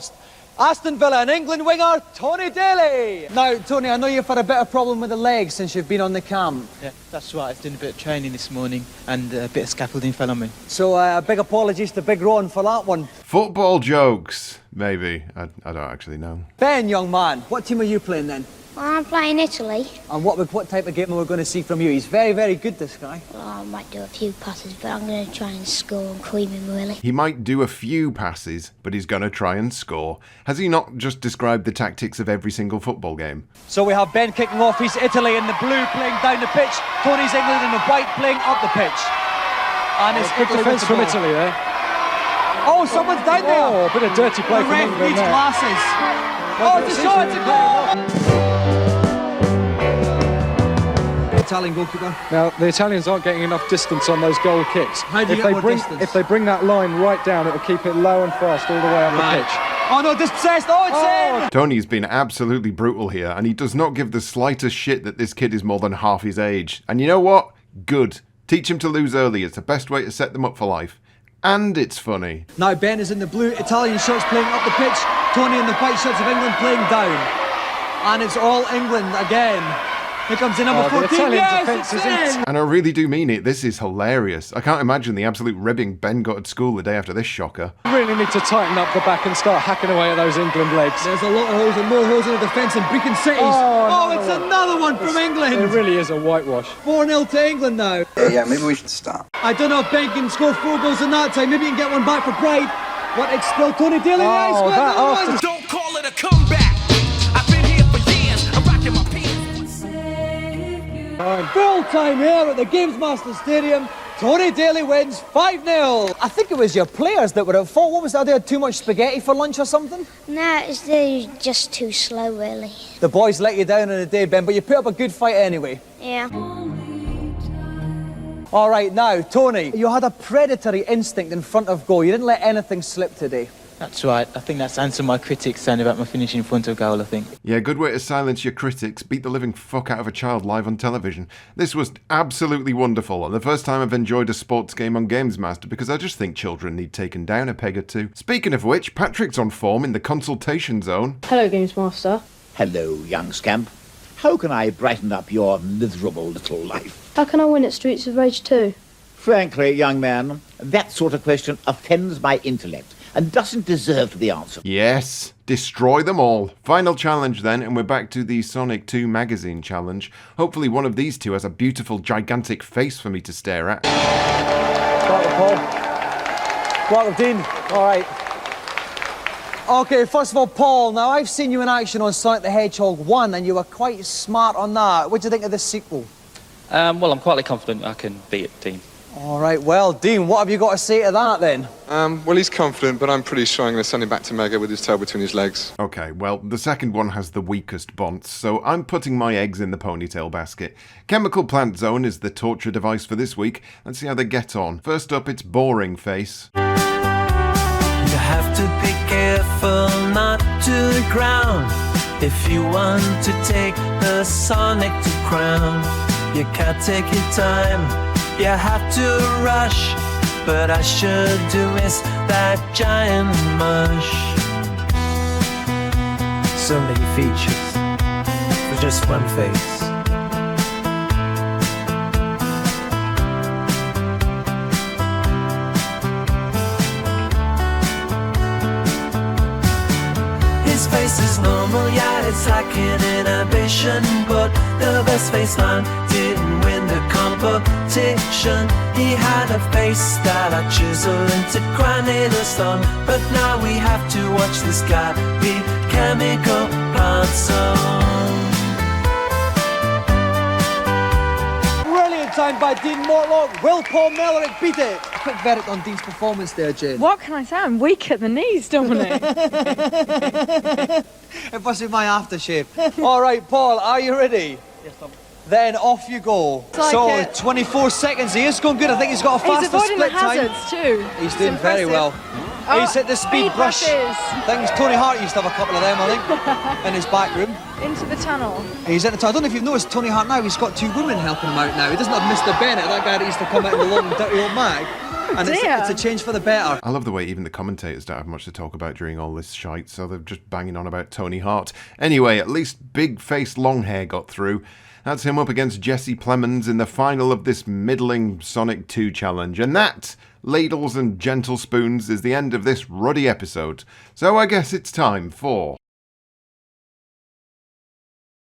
Aston Villa and England winger, Tony Daly. Now, Tony, I know you've had a bit of problem with the legs since you've been on the camp. Yeah, that's right. I've done a bit of training this morning and a bit of scaffolding fell on me. So, big apologies to Big Ron for that one. Football jokes, maybe. I don't actually know. Ben, young man, what team are you playing then? I'm playing Italy. And what type of game are we going to see from you? He's very, very good, this guy. Well, I might do a few passes, but I'm going to try and score and cream him, really. He might do a few passes, but he's going to try and score. Has he not just described the tactics of every single football game? So we have Ben kicking off. He's Italy in the blue playing down the pitch. Tony's England in the white playing up the pitch. And it's good defence from Italy there. Oh, someone's down there. Oh, a bit of dirty play from England there. Glasses. Oh, it's a shot, it's a goal! Italian goalkeeper. Now, the Italians aren't getting enough distance on those goal kicks. How do you get more distance? If they bring that line right down, it'll keep it low and fast all the way up the pitch. Oh no, dispossessed! Oh, it's in! Tony's been absolutely brutal here, and he does not give the slightest shit that this kid is more than half his age. And you know what? Good. Teach him to lose early. It's the best way to set them up for life. And it's funny. Now Ben is in the blue Italian shirts playing up the pitch. Tony in the white shirts of England playing down. And it's all England again. Here comes the number 14. Yes, it's in! And I really do mean it. This is hilarious. I can't imagine the absolute ribbing Ben got at school the day after this shocker. Really need to tighten up the back and start hacking away at those England legs. There's a lot of holes and more holes in the defence in Brecon Cities. Oh, it's another one from England. It really is a whitewash. 4-0 to England now. Yeah, maybe we should stop. I don't know if Ben can score 4 goals in that time. Maybe he can get one back for pride. What, it's still Tony Daly? Don't call it a comeback. I've been here for years. I'm rocking my pants. Full time here at the GamesMaster Stadium. Tony Daly wins 5-0. I think it was your players that were at fault. What was that? They had too much spaghetti for lunch or something? No, they're just too slow, really. The boys let you down on the day, Ben, but you put up a good fight anyway. Yeah. All right, now, Tony, you had a predatory instinct in front of goal. You didn't let anything slip today. That's right. I think that's answered my critics saying about my finishing in front of goal, I think. Yeah, good way to silence your critics. Beat the living fuck out of a child live on television. This was absolutely wonderful, and the first time I've enjoyed a sports game on GamesMaster, because I just think children need taken down a peg or two. Speaking of which, Patrick's on form in the consultation zone. Hello, GamesMaster. Hello, young scamp. How can I brighten up your miserable little life? How can I win at Streets of Rage 2? Frankly, young man, that sort of question offends my intellect and doesn't deserve to be answered. Yes, destroy them all. Final challenge then, and we're back to the Sonic 2 magazine challenge. Hopefully one of these two has a beautiful, gigantic face for me to stare at. Start with Paul. Start with Dean. All right. Okay, first of all, Paul, now I've seen you in action on Sonic the Hedgehog 1, and you were quite smart on that. What do you think of the sequel? Well, I'm quietly confident I can beat it, Dean. All right, well, Dean, what have you got to say to that then? Well, he's confident, but I'm pretty sure I'm going to send him back to Mega with his tail between his legs. Okay, well, the second one has the weakest bonds, so I'm putting my eggs in the ponytail basket. Chemical Plant Zone is the torture device for this week. Let's see how they get on. First up, it's Boring Face. You have to be careful not to drown if you want to take the Sonic to crown. You can't take your time. You have to rush, but I sure do miss that giant mush. So many features for just one face. His face is normal, yeah, it's like an inhibition, but the best face man didn't win the competition. He had a face that I chisel into granite or stone, but now we have to watch this guy be Chemical Plant Zone. Brilliant time by Dean Mortlock. Will Paul Mellerick beat it? A quick verdict on Dean's performance there, Jane. What can I say? I'm weak at the knees, Dominic. It must be my aftershave. All right, Paul, are you ready? Yes, Tom. Then off you go. Like so, it. 24 seconds. He is going good. I think he's got a faster He's avoiding split the hazards time. too. He's doing very well. Oh, He's hit the speed brush. brushes. Things. Tony Hart used to have a couple of them, I think, in his back room. Into the tunnel. He's in the tunnel. I don't know if you've noticed Tony Hart now. He's got two women helping him out now. He doesn't have Mr. Bennett, that guy that used to come out in the long, dirty old mag. And it's a change for the better. I love the way even the commentators don't have much to talk about during all this shite, so they're just banging on about Tony Hart. Anyway, at least Big-Faced Longhair got through. That's him up against Jesse Plemons in the final of this middling Sonic 2 challenge. And that, ladles and gentle spoons, is the end of this ruddy episode. So I guess it's time for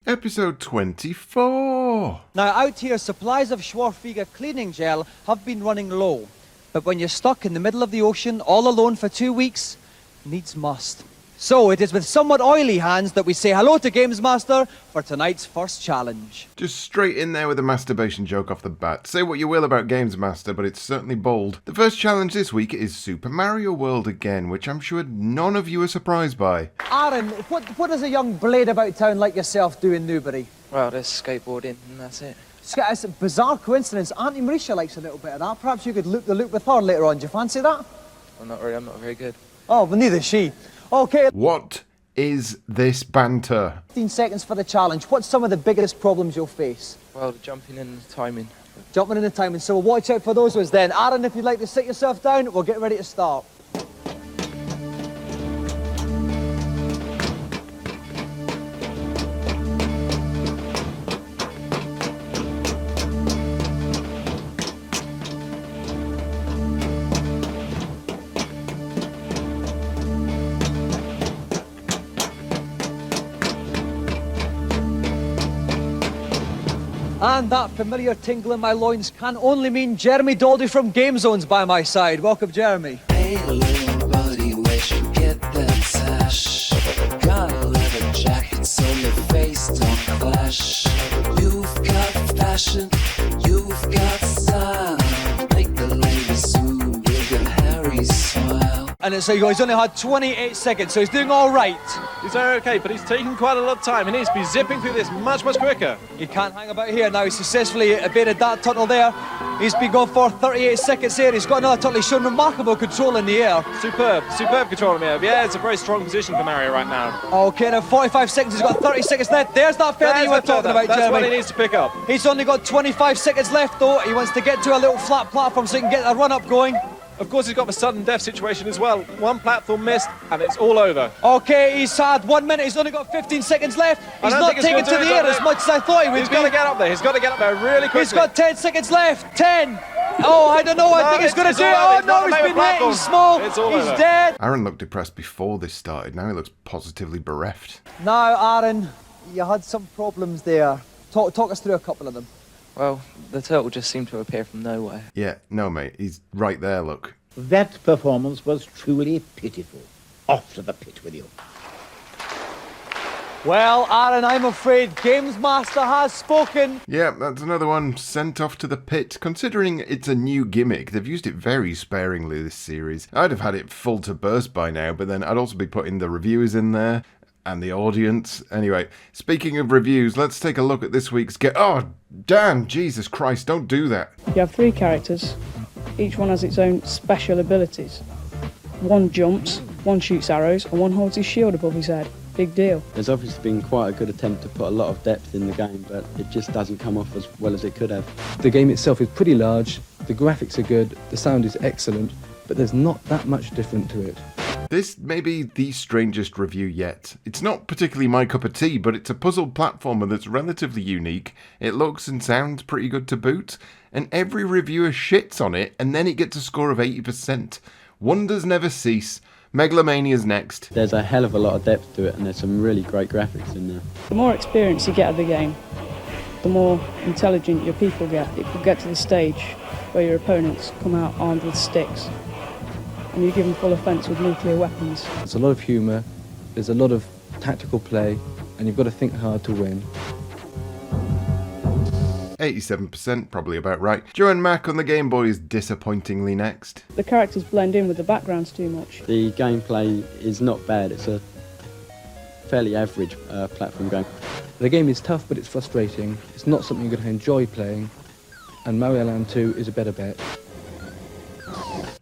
episode 24. Now, out here, supplies of Schwarfiger cleaning gel have been running low. But when you're stuck in the middle of the ocean, all alone for 2 weeks, needs must. So it is with somewhat oily hands that we say hello to GamesMaster for tonight's first challenge. Just straight in there with a masturbation joke off the bat. Say what you will about GamesMaster, but it's certainly bold. The first challenge this week is Super Mario World again, which I'm sure none of you are surprised by. Aaron, what does a young blade about town like yourself do in Newbury? Well, there's skateboarding and that's it. It's a bizarre coincidence. Auntie Marisha likes a little bit of that. Perhaps you could loop the loop with her later on. Do you fancy that? Well, not really. I'm not very good. Oh, well, neither is she. Okay. What is this banter? 15 seconds for the challenge. What's some of the biggest problems you'll face? Well, the jumping and the timing. Jumping in the timing. So watch out for those ones then. Aaron, if you'd like to sit yourself down, we'll get ready to start. And that familiar tingle in my loins can only mean Jeremy Daldy from Game Zone's by my side. Welcome, Jeremy. Hey, little buddy, where'd you get that sash? Got a leather jacket so your face don't clash. You've got fashion, you've got style. Make the ladies swoon with your hairy smile. And it's he's only had 28 seconds, so he's doing all right. He's very okay, but he's taking quite a lot of time. He needs to be zipping through this much, much quicker. He can't hang about here now. He's successfully evaded that tunnel there. He's been going for 38 seconds here. He's got another tunnel. He's shown remarkable control in the air. Superb control in the air. Yeah, it's a very strong position for Mario right now. Okay, now 45 seconds. He's got 30 seconds left. There's that feather you were talking about, That's Jeremy. what he needs to pick up. He's only got 25 seconds left, though. He wants to get to a little flat platform so he can get a run-up going. Of course, he's got the sudden death situation as well. One platform missed, and it's all over. Okay, he's had 1 minute. He's only got 15 seconds left. He's not taken to the air as much as I thought he would be. He's got to get up there. He's got to get up there really quickly. He's got 10 seconds left. 10. Oh, I don't know. I think he's going to do it. Oh, no, he's been hit. He's small. He's dead. Aaron looked depressed before this started. Now he looks positively bereft. Now, Aaron, you had some problems there. Talk us through a couple of them. Well, the turtle just seemed to appear from nowhere. Yeah, no, mate. He's right there, look. That performance was truly pitiful. Off to the pit with you. Well, Aaron, I'm afraid GamesMaster has spoken. Yeah, that's another one sent off to the pit. Considering it's a new gimmick, they've used it very sparingly this series. I'd have had it full to burst by now, but then I'd also be putting the reviewers in there and the audience. Anyway, speaking of reviews, let's take a look at this week's Oh, Dan, Jesus Christ, don't do that. You have 3 characters. Each one has its own special abilities. One jumps, one shoots arrows, and one holds his shield above his head. Big deal. There's obviously been quite a good attempt to put a lot of depth in the game, but it just doesn't come off as well as it could have. The game itself is pretty large, the graphics are good, the sound is excellent, but there's not that much different to it. This may be the strangest review yet. It's not particularly my cup of tea, but it's a puzzle platformer that's relatively unique. It looks and sounds pretty good to boot, and every reviewer shits on it, and then it gets a score of 80%. Wonders never cease. Megalomania's next. There's a hell of a lot of depth to it, and there's some really great graphics in there. The more experience you get of the game, the more intelligent your people get. It could get to the stage where your opponents come out armed with sticks and you give them full offence with nuclear weapons. There's a lot of humour, there's a lot of tactical play, and you've got to think hard to win. 87%, probably about right. Joe and Mac on the Game Boy is disappointingly next. The characters blend in with the backgrounds too much. The gameplay is not bad. It's a fairly average platform game. The game is tough, but it's frustrating. It's not something you're going to enjoy playing, and Mario Land 2 is a better bet.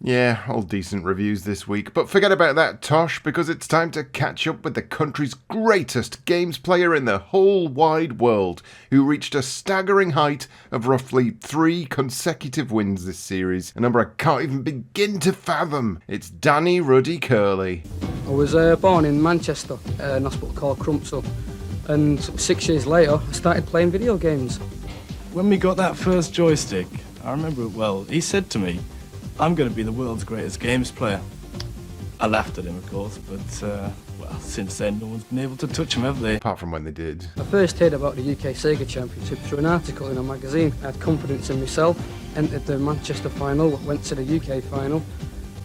Yeah, all decent reviews this week, but forget about that, Tosh, because it's time to catch up with the country's greatest games player in the whole wide world, who reached a staggering height of roughly 3 consecutive wins this series, a number I can't even begin to fathom. It's Danny Ruddy Curley. I was born in Manchester, in a hospital called Crumpsall, and 6 years later I started playing video games. When we got that first joystick, I remember it well, he said to me, "I'm going to be the world's greatest games player." I laughed at him, of course, but, well, since then, no one's been able to touch him, have they? Apart from when they did. I first heard about the UK Sega Championship through an article in a magazine. I had confidence in myself, entered the Manchester final, went to the UK final,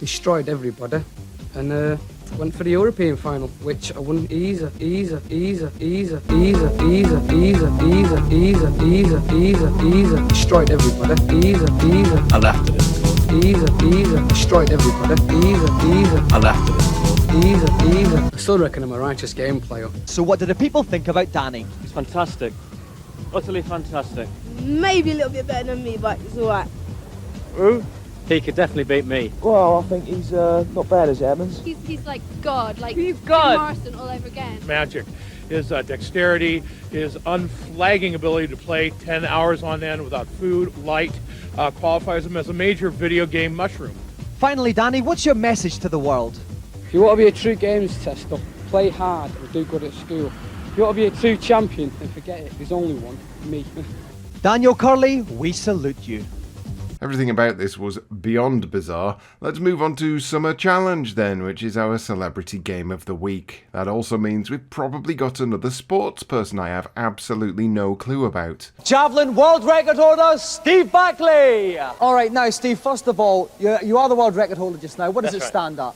destroyed everybody, and went for the European final, which I won easy, destroyed everybody, I laughed at him. destroyed everybody, I laughed at him. I still reckon I'm a righteous game player. So what do the people think about Danny? It's fantastic. Utterly fantastic. Maybe a little bit better than me, but it's alright. Who? He could definitely beat me. Well, I think he's not bad as it happens. He's like God, like He's Jim God. Marston all over again. Magic. His dexterity, his unflagging ability to play 10 hours on end without food, light, qualifies him as a major video game mushroom. Finally, Danny, what's your message to the world? If you want to be a true games tester, play hard and do good at school. If you want to be a true champion, then forget it, there's only one, me. Daniel Curley, we salute you. Everything about this was beyond bizarre. Let's move on to Summer Challenge then, which is our celebrity game of the week. That also means we've probably got another sports person I have absolutely no clue about. Javelin world record holder, Steve Backley. All right, now, Steve, first of all, you are the world record holder just now. What does That's it stand at?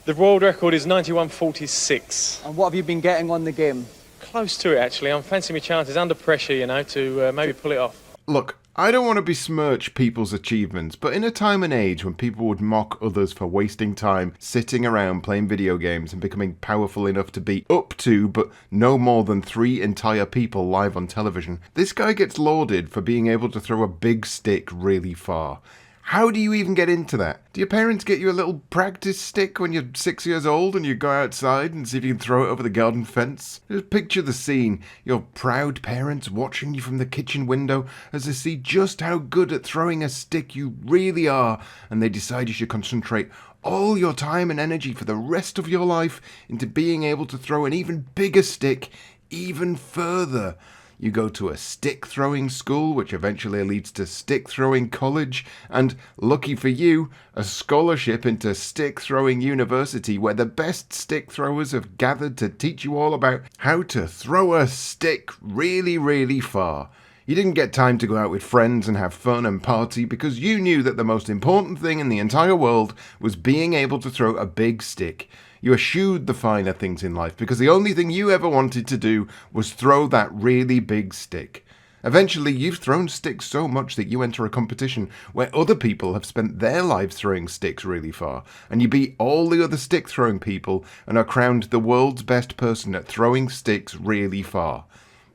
The world record is 91.46. And what have you been getting on the game? Close to it, actually. I'm fancying my chances under pressure, you know, to maybe pull it off. Look, I don't want to besmirch people's achievements, but in a time and age when people would mock others for wasting time sitting around playing video games and becoming powerful enough to be up to, but no more than 3 entire people live on television, this guy gets lauded for being able to throw a big stick really far. How do you even get into that? Do your parents get you a little practice stick when you're 6 years old and you go outside and see if you can throw it over the garden fence? Just picture the scene. Your proud parents watching you from the kitchen window as they see just how good at throwing a stick you really are, and they decide you should concentrate all your time and energy for the rest of your life into being able to throw an even bigger stick even further. You go to a stick-throwing school, which eventually leads to stick-throwing college, and, lucky for you, a scholarship into stick-throwing university where the best stick-throwers have gathered to teach you all about how to throw a stick really, really far. You didn't get time to go out with friends and have fun and party because you knew that the most important thing in the entire world was being able to throw a big stick. You eschewed the finer things in life because the only thing you ever wanted to do was throw that really big stick. Eventually, you've thrown sticks so much that you enter a competition where other people have spent their lives throwing sticks really far, and you beat all the other stick-throwing people and are crowned the world's best person at throwing sticks really far.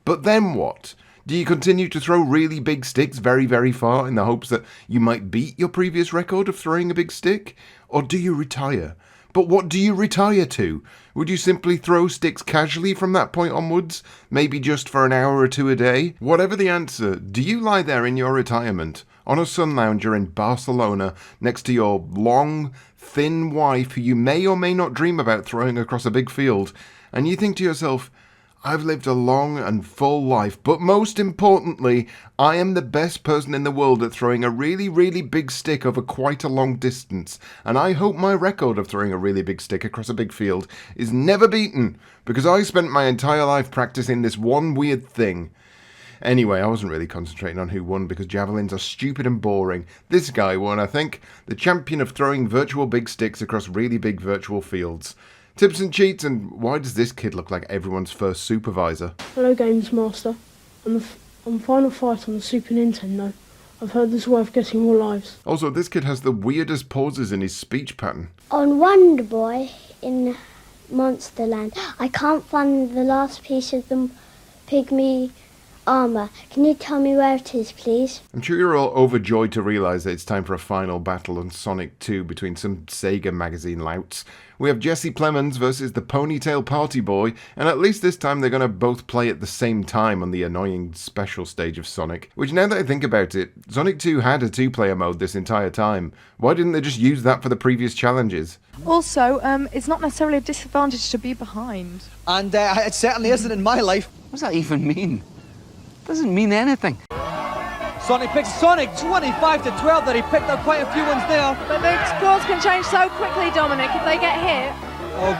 But then what? Do you continue to throw really big sticks very, very far in the hopes that you might beat your previous record of throwing a big stick? Or do you retire? But what do you retire to? Would you simply throw sticks casually from that point onwards? Maybe just for an hour or two a day? Whatever the answer, do you lie there in your retirement, on a sun lounger in Barcelona, next to your long, thin wife who you may or may not dream about throwing across a big field, and you think to yourself, I've lived a long and full life, but most importantly, I am the best person in the world at throwing a really, really big stick over quite a long distance, and I hope my record of throwing a really big stick across a big field is never beaten, because I spent my entire life practicing this one weird thing. Anyway, I wasn't really concentrating on who won because javelins are stupid and boring. This guy won, I think, the champion of throwing virtual big sticks across really big virtual fields. Tips and cheats, and why does this kid look like everyone's first supervisor? Hello, GamesMaster. On Final Fight on the Super Nintendo, I've heard there's a way of getting more lives. Also, this kid has the weirdest pauses in his speech pattern. On Wonder Boy in Monsterland, I can't find the last piece of the pygmy armour. Can you tell me where it is, please? I'm sure you're all overjoyed to realise that it's time for a final battle on Sonic 2 between some Sega magazine louts. We have Jesse Plemons versus the Ponytail Party Boy, and at least this time they're going to both play at the same time on the annoying special stage of Sonic. Which, now that I think about it, Sonic 2 had a two-player mode this entire time. Why didn't they just use that for the previous challenges? Also, it's not necessarily a disadvantage to be behind. And it certainly isn't in my life. What does that even mean? Doesn't mean anything. Sonic picks Sonic 25 to 12 there. He picked up quite a few ones there. But the scores can change so quickly, Dominic, if they get hit.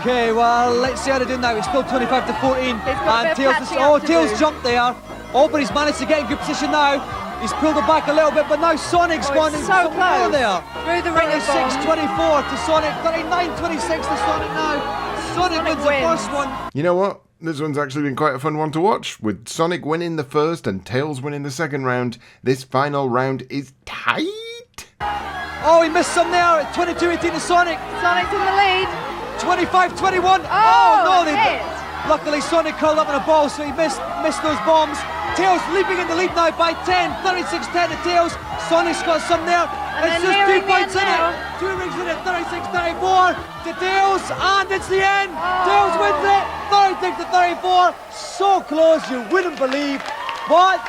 Okay, well, let's see how they do now. It's still 25 to 14. And Tails jumped there. Aubrey's managed to get in good position now. He's pulled it back a little bit, but now Sonic's gone in so close there. Through the ring of 36-24 to Sonic. 39-26 to Sonic now. Sonic wins the first one. You know what? This one's actually been quite a fun one to watch, with Sonic winning the first and Tails winning the second round. This final round is tight. Oh, he missed some there. 22-18 to Sonic. Sonic's in the lead. 25-21. Oh no! Luckily, Sonic curled up in a ball, so he missed those bombs. Tails leaping in the lead now by 10. 36-10 to Tails. Sonic's got some there. It's just 2 points in it. 2 rings in it. 36-34 to Tails, and it's the end. Tails wins it. 36 to 34. So close, you wouldn't believe. But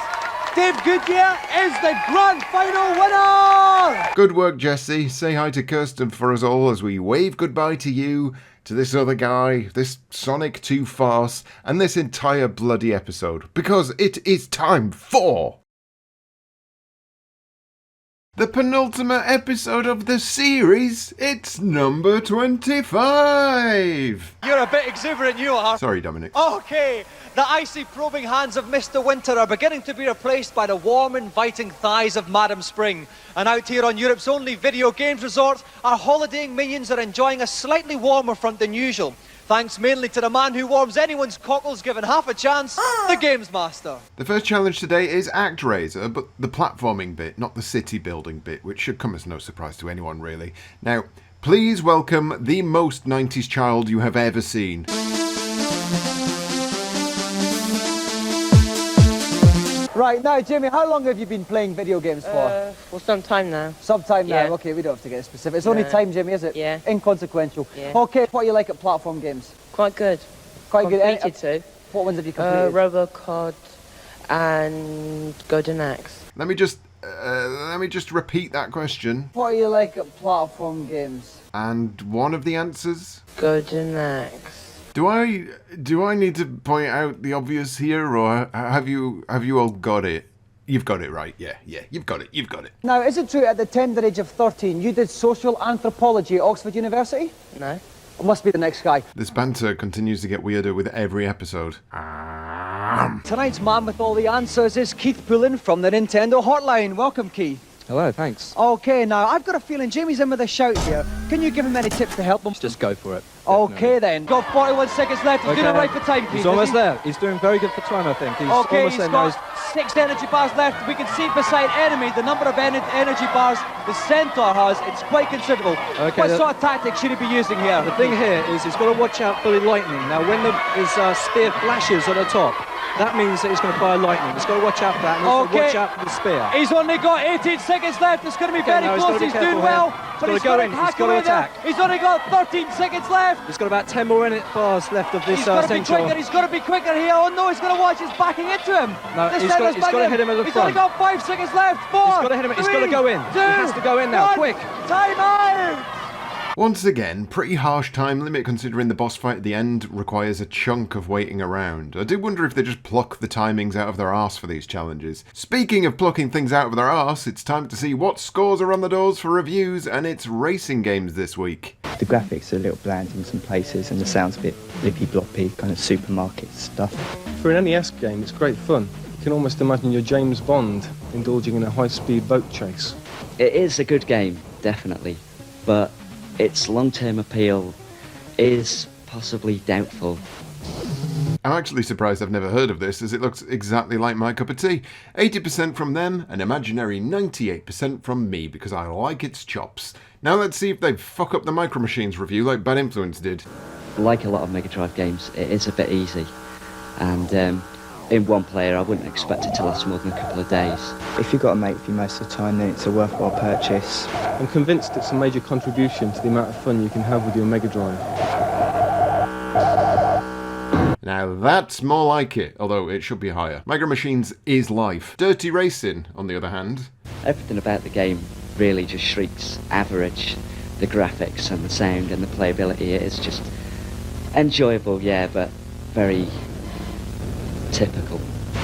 Dave Goodyear is the grand final winner. Good work, Jesse. Say hi to Kirsten for us all as we wave goodbye to you, to this other guy, this Sonic 2 farce, and this entire bloody episode. Because it is time for the penultimate episode of the series. It's number 25. You're a bit exuberant, you are. Sorry, Dominic. Okay, the icy probing hands of Mr. Winter are beginning to be replaced by the warm inviting thighs of Madam Spring. And out here on Europe's only video games resort, our holidaying minions are enjoying a slightly warmer front than usual. Thanks mainly to the man who warms anyone's cockles given half a chance, the GamesMaster. The first challenge today is ActRaiser, but the platforming bit, not the city building bit, which should come as no surprise to anyone really. Now, please welcome the most 90s child you have ever seen. Right, now, Jamie, how long have you been playing video games for? Well, some time now. Some time now? Yeah. Okay, we don't have to get specific. It's only time, Jamie, is it? Yeah. Inconsequential. Yeah. Okay, what do you like at platform games? Quite good. Quite good. Completed too. What ones have you completed? Robocod and Golden Axe. Let me just repeat that question. What do you like at platform games? And one of the answers? Golden Axe. Do I need to point out the obvious here, or have you all got it? You've got it right, yeah, you've got it. Now, is it true at the tender age of 13 you did social anthropology at Oxford University? No. It must be the next guy. This banter continues to get weirder with every episode. Tonight's man with all the answers is Keith Pullen from the Nintendo Hotline. Welcome, Keith. Hello, thanks. Okay, now, I've got a feeling Jamie's in with a shout here. Can you give him any tips to help him? Just go for it. Okay, then. Got 41 seconds left. He's doing it right for time, Pete. He's almost there. He's doing very good for time, I think. He's almost there now. He's got 6 energy bars left. We can see beside enemy the number of energy bars the Centaur has. It's quite considerable. Okay, what sort of tactics should he be using here? The thing here is he's got to watch out for the lightning. Now, when his spear flashes at the top, that means that he's going to fire lightning. He's got to watch out for that, and he's got to watch out for the spear. He's only got 18 seconds left. It's going to be very close. He's doing well. But he's got to he's got to attack. He's only got 13 seconds left. He's got about 10 more bars left of this Centaur. He's got to be quicker here. Oh no, he's going to watch. He's backing into him. No, he's got to hit him at the front. He's only got 5 seconds left. 4. He's got to hit him. He's got to go in. 2, he has to go in now. 1. Quick. Time out. Once again, pretty harsh time limit considering the boss fight at the end requires a chunk of waiting around. I do wonder if they just pluck the timings out of their arse for these challenges. Speaking of plucking things out of their arse, it's time to see what scores are on the doors for reviews, and it's racing games this week. The graphics are a little bland in some places and the sound's a bit blippy-bloppy, kind of supermarket stuff. For an NES game, it's great fun. You can almost imagine you're James Bond indulging in a high-speed boat chase. It is a good game, definitely, but its long-term appeal is possibly doubtful. I'm actually surprised I've never heard of this, as it looks exactly like my cup of tea. 80% from them, an imaginary 98% from me, because I like its chops. Now let's see if they fuck up the Micro Machines review like Bad Influence did. Like a lot of Mega Drive games, it is a bit easy, and in one player I wouldn't expect it to last more than a couple of days. If you've got a mate with you most of the time, then it's a worthwhile purchase. I'm convinced it's a major contribution to the amount of fun you can have with your Mega Drive. Now that's more like it, although it should be higher. Micro Machines is life. Dirty Racing, on the other hand. Everything about the game really just shrieks average. The graphics and the sound and the playability, it is just enjoyable, yeah, but very typical.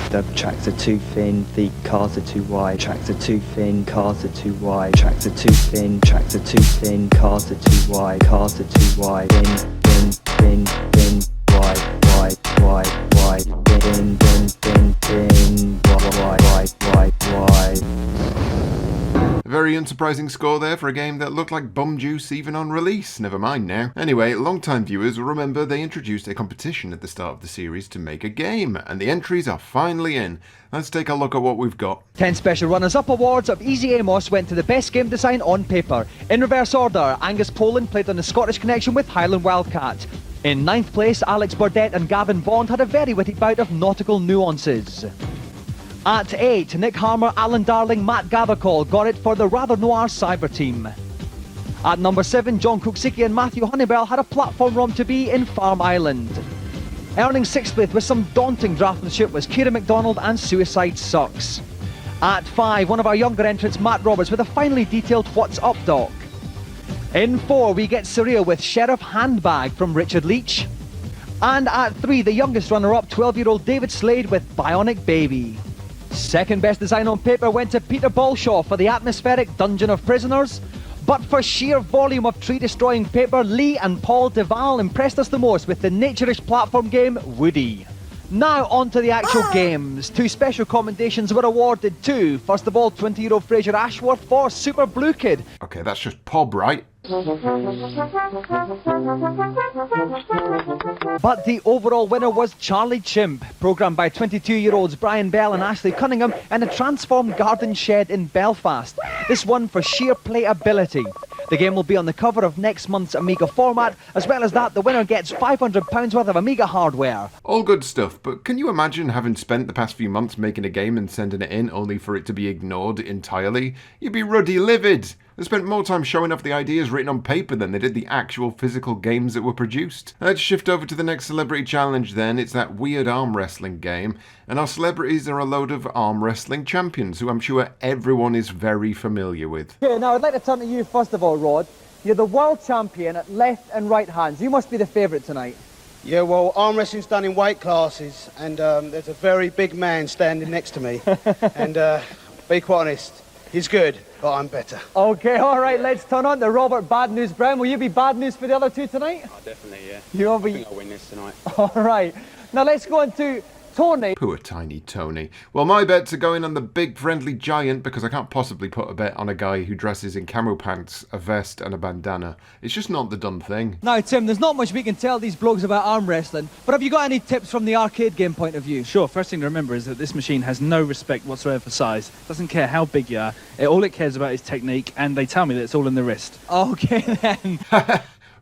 The tracks are too thin, the cars are too wide. Tracks are too thin, cars are too wide. Tracks are too thin, tracks are too thin, cars are too wide. Cars are too wide. Thin, wide, wide, thin, wide. A very unsurprising score there for a game that looked like bum juice even on release, never mind now. Anyway, long-time viewers will remember they introduced a competition at the start of the series to make a game, and the entries are finally in. Let's take a look at what we've got. 10 special runners-up awards of Easy Amos went to the best game design on paper. In reverse order, Angus Poland played on the Scottish Connection with Highland Wildcat. In 9th place, Alex Burdett and Gavin Bond had a very witty bout of nautical nuances. At 8, Nick Harmer, Alan Darling, Matt Gathercall got it for the rather noir Cyber Team. At number 7, John Kuksicki and Matthew Honeybell had a platform ROM to be in Farm Island. Earning 6th place with some daunting draftsmanship was Kieran MacDonald and Suicide Sucks. At 5, one of our younger entrants, Matt Roberts, with a finely detailed What's Up Doc. In 4, we get surreal with Sheriff Handbag from Richard Leach. And at 3, the youngest runner-up, 12-year-old David Slade with Bionic Baby. Second best design on paper went to Peter Balshaw for the atmospheric Dungeon of Prisoners. But for sheer volume of tree-destroying paper, Lee and Paul Deval impressed us the most with the nature-ish platform game Woody. Now on to the actual games. 2 special commendations were awarded to, first of all, 20-year-old Fraser Ashworth for Super Blue Kid. Okay, that's just Pob, right? But the overall winner was Charlie Chimp, programmed by 22-year-olds Brian Bell and Ashley Cunningham in a transformed garden shed in Belfast. This won for sheer playability. The game will be on the cover of next month's Amiga format. As well as that, the winner gets £500 worth of Amiga hardware. All good stuff, but can you imagine having spent the past few months making a game and sending it in only for it to be ignored entirely? You'd be ruddy livid. They spent more time showing off the ideas written on paper than they did the actual physical games that were produced. Let's shift over to the next celebrity challenge then. It's that weird arm wrestling game, and our celebrities are a load of arm wrestling champions who I'm sure everyone is very familiar with. Okay, now I'd like to turn to you first of all, Rod. You're the world champion at left and right hands. You must be the favourite tonight. Yeah, well, arm wrestling's done in weight classes, and there's a very big man standing next to me. And be quite honest, he's good, but I'm better. Okay, all right, let's turn on to Robert Bad News Brown. Will you be bad news for the other two tonight? Oh, definitely, yeah. You'll be... I think I'll win this tonight. All right. Now let's go on to Tony. Poor tiny Tony. Well, my bets are going on the big friendly giant because I can't possibly put a bet on a guy who dresses in camo pants, a vest and a bandana. It's just not the done thing. Now, Tim, there's not much we can tell these blokes about arm wrestling, but have you got any tips from the arcade game point of view? Sure, first thing to remember is that this machine has no respect whatsoever for size. Doesn't care how big you are. All it cares about is technique, and they tell me that it's all in the wrist. Okay, then.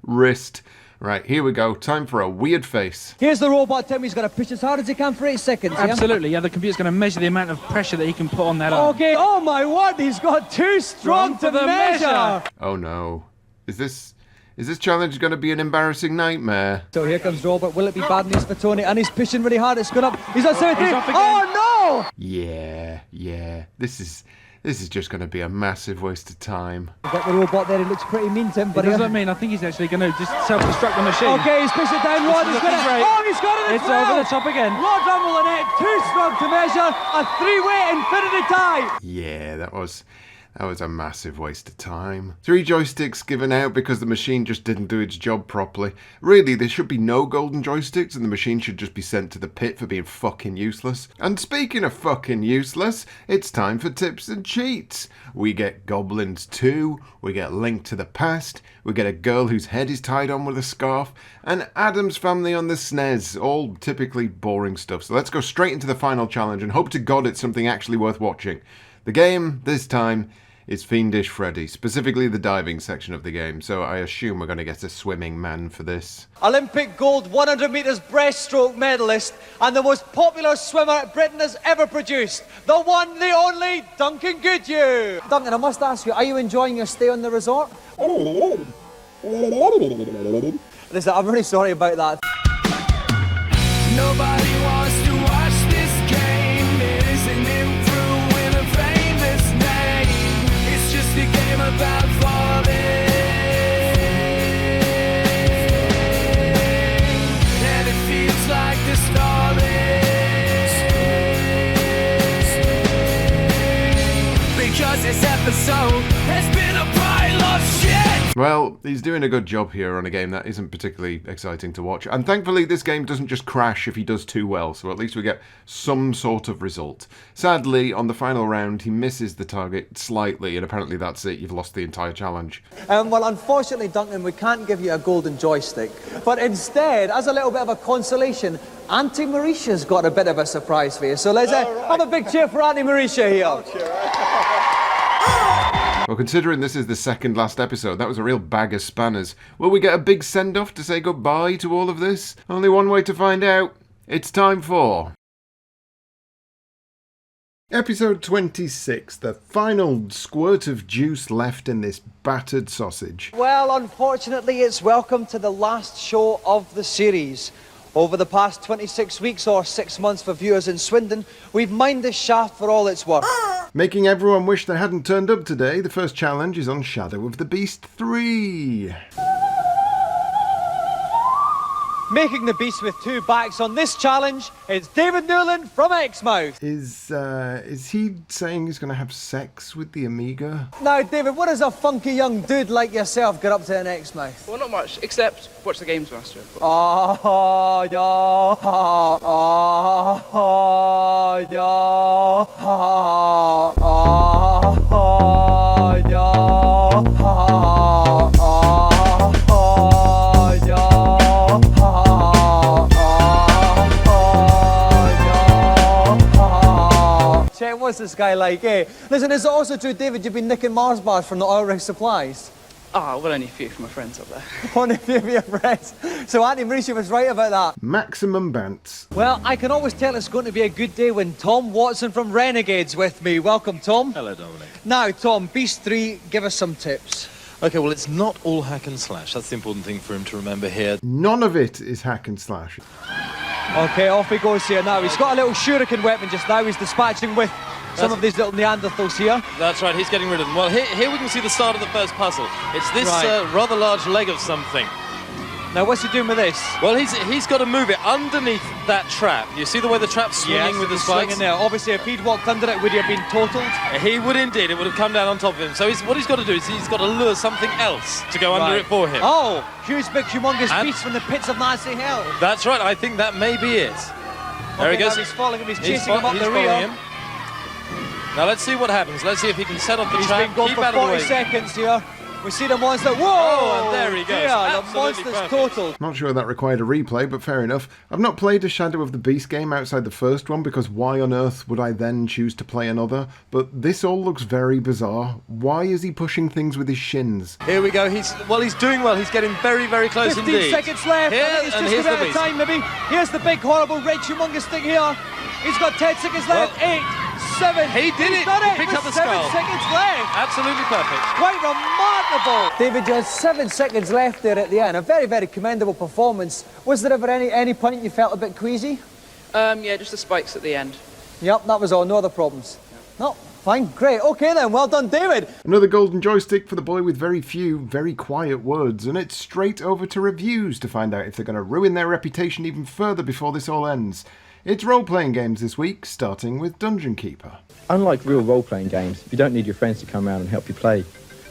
Wrist. Right, here we go. Time for a weird face. Here's the robot, Tim. He's got to push as hard as he can for 8 seconds. Yeah? Absolutely, yeah. The computer's going to measure the amount of pressure that he can put on that arm. Okay, oh my word, he's got too strong to measure. Oh no. Is this challenge going to be an embarrassing nightmare? So here comes Robert. Will it be bad news for Tony? And he's pushing really hard. It's going up. He's on 73. He's off again. Oh no! Yeah. This is just going to be a massive waste of time. We've got the robot there. He looks pretty mean, Tim. But But does that mean? I think he's actually going to just self-destruct the machine. Okay, he's pushing down Rod. He's got it. Oh, he's got it. It's over the top again. Rod Rumble in it. Too strong to measure. A 3-way infinity tie. Yeah, that was a massive waste of time. 3 joysticks given out because the machine just didn't do its job properly. Really, there should be no golden joysticks and the machine should just be sent to the pit for being fucking useless. And speaking of fucking useless, it's time for tips and cheats. We get Goblins 2, we get Link to the Past, we get a girl whose head is tied on with a scarf, and Adam's Family on the SNES, all typically boring stuff. So let's go straight into the final challenge and hope to God it's something actually worth watching. The game, this time, is Fiendish Freddy, specifically the diving section of the game, so I assume we're going to get a swimming man for this. Olympic gold 100 metres breaststroke medalist and the most popular swimmer Britain has ever produced. The one, the only, Duncan Goodhue. Duncan, I must ask you, are you enjoying your stay on the resort? Listen, I'm really sorry about that. Nobody wants to watch this game. It isn't him through in a famous name. It's just a game about falling. And it feels like the stalling. Because this episode has been a pile of shit. Well, he's doing a good job here on a game that isn't particularly exciting to watch. And thankfully, this game doesn't just crash if he does too well, so at least we get some sort of result. Sadly, on the final round, he misses the target slightly, and apparently that's it. You've lost the entire challenge. Well, unfortunately, Duncan, we can't give you a golden joystick. But instead, as a little bit of a consolation, Auntie Mauritia's got a bit of a surprise for you. So let's have a big cheer for Auntie Mauritia here. Well, considering this is the second last episode, that was a real bag of spanners. Will we get a big send-off to say goodbye to all of this? Only one way to find out. It's time for Episode 26, the final squirt of juice left in this battered sausage. Well, unfortunately, it's welcome to the last show of the series. Over the past 26 weeks or 6 months for viewers in Swindon, we've mined this shaft for all it's worth. Making everyone wish they hadn't turned up today, the first challenge is on Shadow of the Beast 3. Making the beast with 2 backs on this challenge is David Newland from Exmouth. Is he saying he's going to have sex with the Amiga? Now, David, what does a funky young dude like yourself get up to in Exmouth? Well, not much, except watch the GamesMaster. Oh, yeah, oh, yeah, oh, yeah, what's this guy like, eh? Listen, is it also true, David, you've been nicking Mars bars from the oil rig supplies? Well, only a few from my friends up there. Only a few of your friends. So Auntie Mauritia was right about that. Maximum bants. Well, I can always tell it's going to be a good day when Tom Watson from Renegade's with me. Welcome, Tom. Hello, Dominic. Now, Tom, Beast 3, give us some tips. Okay, well, it's not all hack and slash. That's the important thing for him to remember here. None of it is hack and slash. Okay, off he goes here now. He's got a little shuriken weapon just now. He's dispatching with some of these little Neanderthals here. That's right, he's getting rid of them. Well, here we can see the start of the first puzzle. It's this rather large leg of something. Now, what's he doing with this? Well, he's got to move it underneath that trap. You see the way the trap's swinging with the spikes? There. Obviously, if he'd walked under it, would he have been totaled? He would indeed. It would have come down on top of him. So what he's got to do is he's got to lure something else to go under it for him. Oh, huge, big, humongous beast from the pits of Nazi hell. That's right. I think that may be it. There he goes. He's following him, he's chasing him up the rear. Him. Now let's see what happens. Let's see if he can set off the He's trap, been going keep for out of the 40 way. seconds here. We see the monster. Whoa! Oh, and there he goes. Yeah, the Absolutely monster's perfect. total. Not sure that required a replay, but fair enough. I've not played a Shadow of the Beast game outside the first one, because why on earth would I then choose to play another? But this all looks very bizarre. Why is he pushing things with his shins? Here we go. He's doing well. He's getting very, very close 15 indeed. seconds left. Here, I think and it's here's just the about beast. time, maybe. Here's the big, horrible, red, humongous thing here. He's got 10 seconds left. 8, 7. He did He's it. done He it. picked with up the 7 skull. seconds left. Absolutely perfect. Quite remarkable. David, you had 7 seconds left there at the end. A very, very commendable performance. Was there ever any point you felt a bit queasy? Yeah, just the spikes at the end. Yep, that was all. No other problems. No, fine, great. Okay then, well done, David. Another golden joystick for the boy with very few, very quiet words, and it's straight over to reviews to find out if they're going to ruin their reputation even further before this all ends. It's role-playing games this week, starting with Dungeon Keeper. Unlike real role-playing games, you don't need your friends to come around and help you play.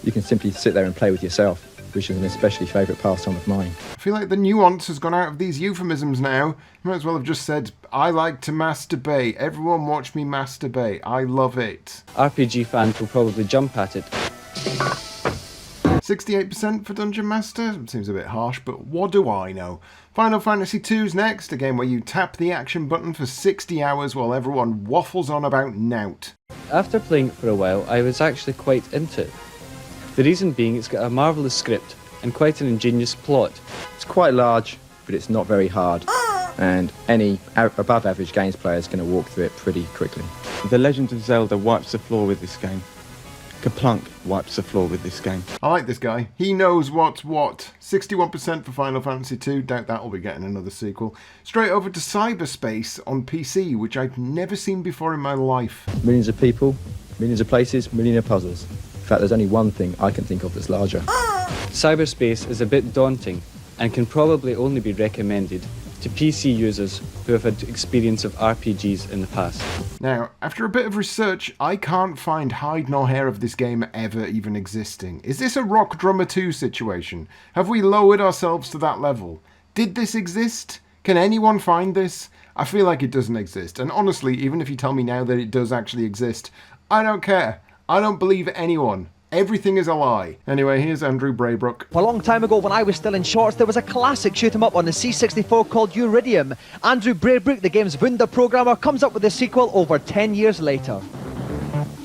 You can simply sit there and play with yourself, which is an especially favourite pastime of mine. I feel like the nuance has gone out of these euphemisms now. You might as well have just said, I like to masturbate. Everyone watch me masturbate. I love it. RPG fans will probably jump at it. 68% for Dungeon Master? Seems a bit harsh, but what do I know? Final Fantasy II's next, a game where you tap the action button for 60 hours while everyone waffles on about nout. After playing it for a while, I was actually quite into it. The reason being it's got a marvellous script and quite an ingenious plot. It's quite large, but it's not very hard, and any above average games player is going to walk through it pretty quickly. The Legend of Zelda wipes the floor with this game. Kaplunk wipes the floor with this game. I like this guy. He knows what's what. 61% for Final Fantasy II. Doubt that'll be getting another sequel. Straight over to Cyberspace on PC, which I've never seen before in my life. Millions of people, millions of places, millions of puzzles. In fact, there's only one thing I can think of that's larger. Cyberspace is a bit daunting and can probably only be recommended to PC users who have had experience of RPGs in the past. Now, after a bit of research, I can't find hide nor hair of this game ever even existing. Is this a Rock Drummer 2 situation? Have we lowered ourselves to that level? Did this exist? Can anyone find this? I feel like it doesn't exist, and honestly, even if you tell me now that it does actually exist, I don't care. I don't believe anyone. Everything is a lie. Anyway, here's Andrew Braybrook. A long time ago, when I was still in shorts, there was a classic shoot 'em up on the C64 called Uridium. Andrew Braybrook, the game's Wunder programmer, comes up with a sequel over 10 years later.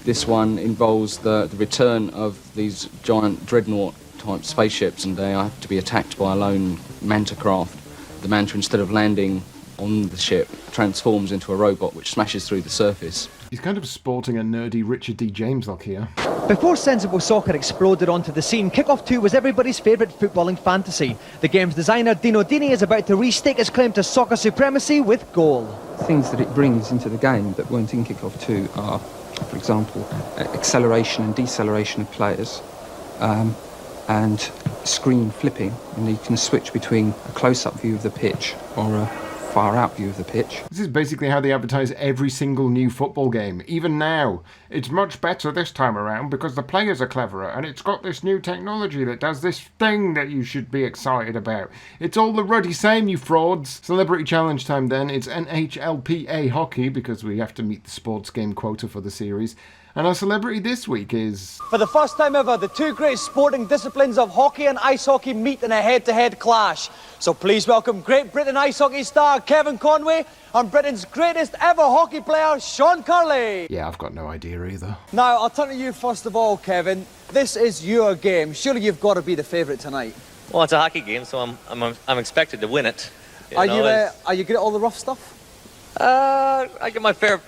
This one involves the return of these giant dreadnought-type spaceships, and they have to be attacked by a lone manta craft. The manta, instead of landing on the ship, transforms into a robot which smashes through the surface. He's kind of sporting a nerdy Richard D. James look here. Before sensible soccer exploded onto the scene, Kickoff 2 was everybody's favourite footballing fantasy. The game's designer, Dino Dini, is about to restake his claim to soccer supremacy with goal. Things that it brings into the game that weren't in Kickoff 2 are, for example, acceleration and deceleration of players, and screen flipping, and you can switch between a close-up view of the pitch or a far-out view of the pitch. This is basically how they advertise every single new football game, even now. It's much better this time around because the players are cleverer, and it's got this new technology that does this thing that you should be excited about. It's all the ruddy same, you frauds. Celebrity challenge time then. It's NHLPA hockey because we have to meet the sports game quota for the series. And our celebrity this week is... For the first time ever, the two great sporting disciplines of hockey and ice hockey meet in a head-to-head clash. So please welcome Great Britain ice hockey star Kevin Conway and Britain's greatest ever hockey player, Sean Curley. Yeah, I've got no idea either. Now, I'll turn to you first of all, Kevin. This is your game. Surely you've got to be the favourite tonight. Well, it's a hockey game, so I'm expected to win it. Are you good at all the rough stuff? I get my fair...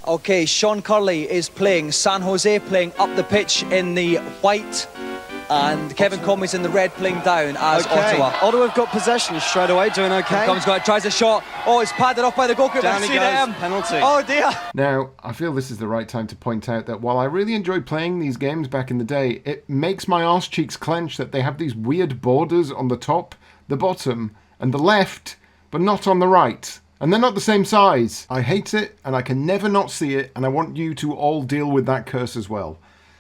Okay, Sean Curley is playing San Jose, playing up the pitch in the white, and Kevin Conway's in the red, playing down as Ottawa. Ottawa have got possession straight away, doing okay. Comes, tries a shot. Oh, it's padded off by the goalkeeper. Down he goes, penalty. Oh dear. Now, I feel this is the right time to point out that while I really enjoyed playing these games back in the day, it makes my arse cheeks clench that they have these weird borders on the top, the bottom, and the left, but not on the right. And they're not the same size. I hate it, and I can never not see it, and I want you to all deal with that curse as well.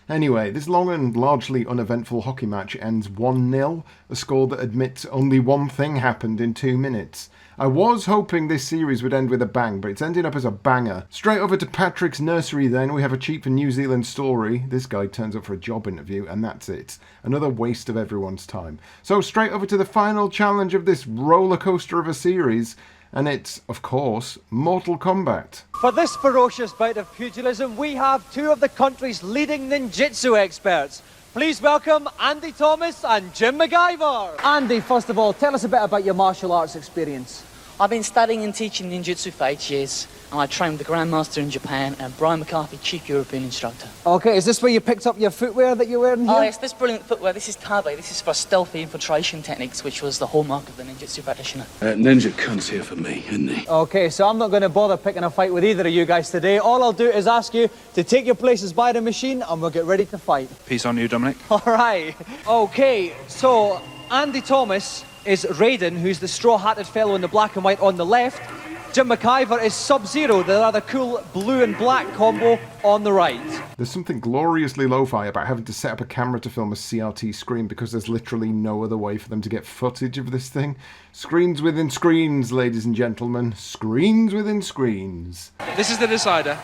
Anyway, this long and largely uneventful hockey match ends 1-0, a score that admits only one thing happened in 2 minutes. I was hoping this series would end with a bang, but it's ending up as a banger. Straight over to Patrick's nursery then, we have a cheap and New Zealand story. This guy turns up for a job interview, and that's it. Another waste of everyone's time. So straight over to the final challenge of this roller coaster of a series, and it's, of course, Mortal Kombat. For this ferocious bout of pugilism, we have two of the country's leading ninjutsu experts. Please welcome Andy Thomas and Jim McIver. Andy, first of all, tell us a bit about your martial arts experience. I've been studying and teaching ninjutsu for 8 years, and I trained with the Grandmaster in Japan and Brian McCarthy, Chief European Instructor. Okay, is this where you picked up your footwear that you're wearing here? Oh yes, this brilliant footwear, this is tabe. This is for stealthy infiltration techniques, which was the hallmark of the ninjutsu practitioner. Ninja cunt's here for me, isn't he? Okay, so I'm not going to bother picking a fight with either of you guys today. All I'll do is ask you to take your places by the machine and we'll get ready to fight. Peace on you, Dominic. All right. Okay, so Andy Thomas is Raiden, who's the straw-hatted fellow in the black and white on the left. Jim McIver is Sub-Zero, the rather cool blue and black combo on the right. There's something gloriously lo-fi about having to set up a camera to film a CRT screen because there's literally no other way for them to get footage of this thing. Screens within screens, ladies and gentlemen. Screens within screens. This is the decider.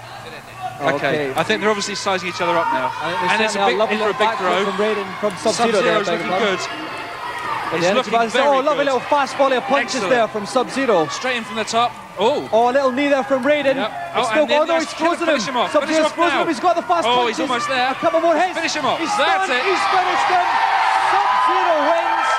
Okay. I think they're obviously sizing each other up now. And it's a big throw. From Raiden, from Sub-Zero. Sub-Zero's looking good. He's looking very good. Lovely little fast volley of punches there from Sub-Zero. Straight in from the top. Oh, a little knee there from Raiden. Yep. It's still going on. He's frozen him. Sub-Zero's frozen him. He's got the fast punches. He's almost there. A couple more hits. Finish him off. He's That's stunned. it. He's finished him. Sub-Zero wins.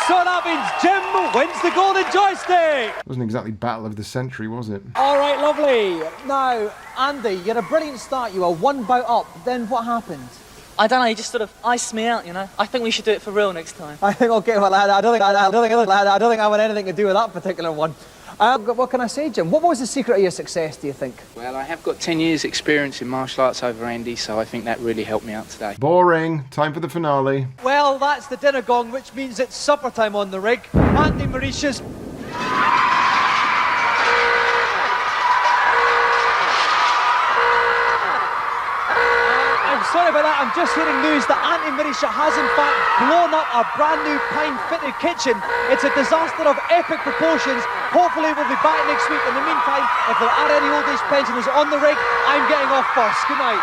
So that means Jim wins the golden joystick. Wasn't exactly battle of the century, was it? All right, lovely. Now, Andy, you had a brilliant start. You were one bout up. Then what happened? I don't know, he just sort of iced me out, you know. I think we should do it for real next time. I think, okay, well, I don't think I want anything to do with that particular one. What can I say, Jim? What was the secret of your success, do you think? Well, I have got 10 years experience in martial arts over Andy, so I think that really helped me out today. Boring. Time for the finale. Well, that's the dinner gong, which means it's supper time on the rig. Andy Mauritius. Sorry about that, I'm just hearing news that Andy Marisha has in fact blown up a brand new pine-fitted kitchen. It's a disaster of epic proportions. Hopefully we'll be back next week. In the meantime, if there are any old age pensioners on the rig, I'm getting off first. Good night.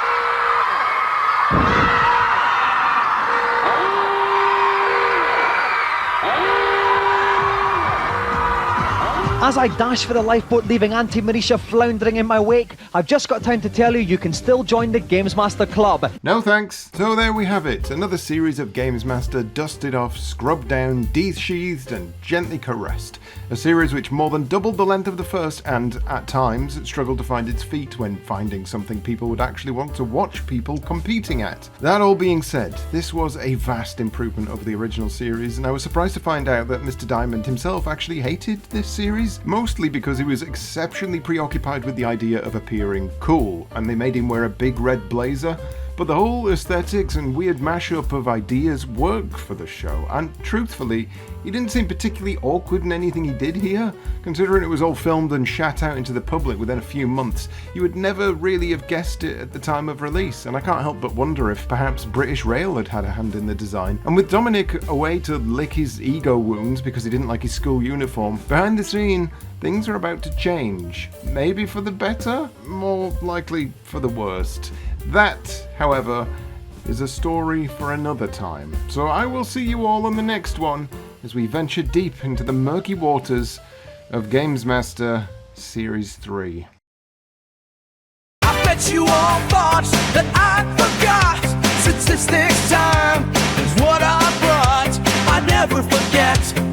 As I dash for the lifeboat, leaving Auntie Marisha floundering in my wake, I've just got time to tell you can still join the GamesMaster Club. No thanks. So there we have it. Another series of GamesMaster dusted off, scrubbed down, desheathed and gently caressed. A series which more than doubled the length of the first and, at times, struggled to find its feet when finding something people would actually want to watch people competing at. That all being said, this was a vast improvement over the original series, and I was surprised to find out that Mr. Diamond himself actually hated this series, mostly because he was exceptionally preoccupied with the idea of appearing cool, and they made him wear a big red blazer. But the whole aesthetics and weird mashup of ideas work for the show, and truthfully, he didn't seem particularly awkward in anything he did here. Considering it was all filmed and shat out into the public within a few months, you would never really have guessed it at the time of release, and I can't help but wonder if perhaps British Rail had had a hand in the design. And with Dominik away to lick his ego wounds because he didn't like his school uniform, behind the scene, things are about to change. Maybe for the better? More likely for the worst. That, however, is a story for another time. So I will see you all on the next one as we venture deep into the murky waters of GamesMaster Series 3. I bet you all thought that I forgot. Statistics time is what I brought. I never forget.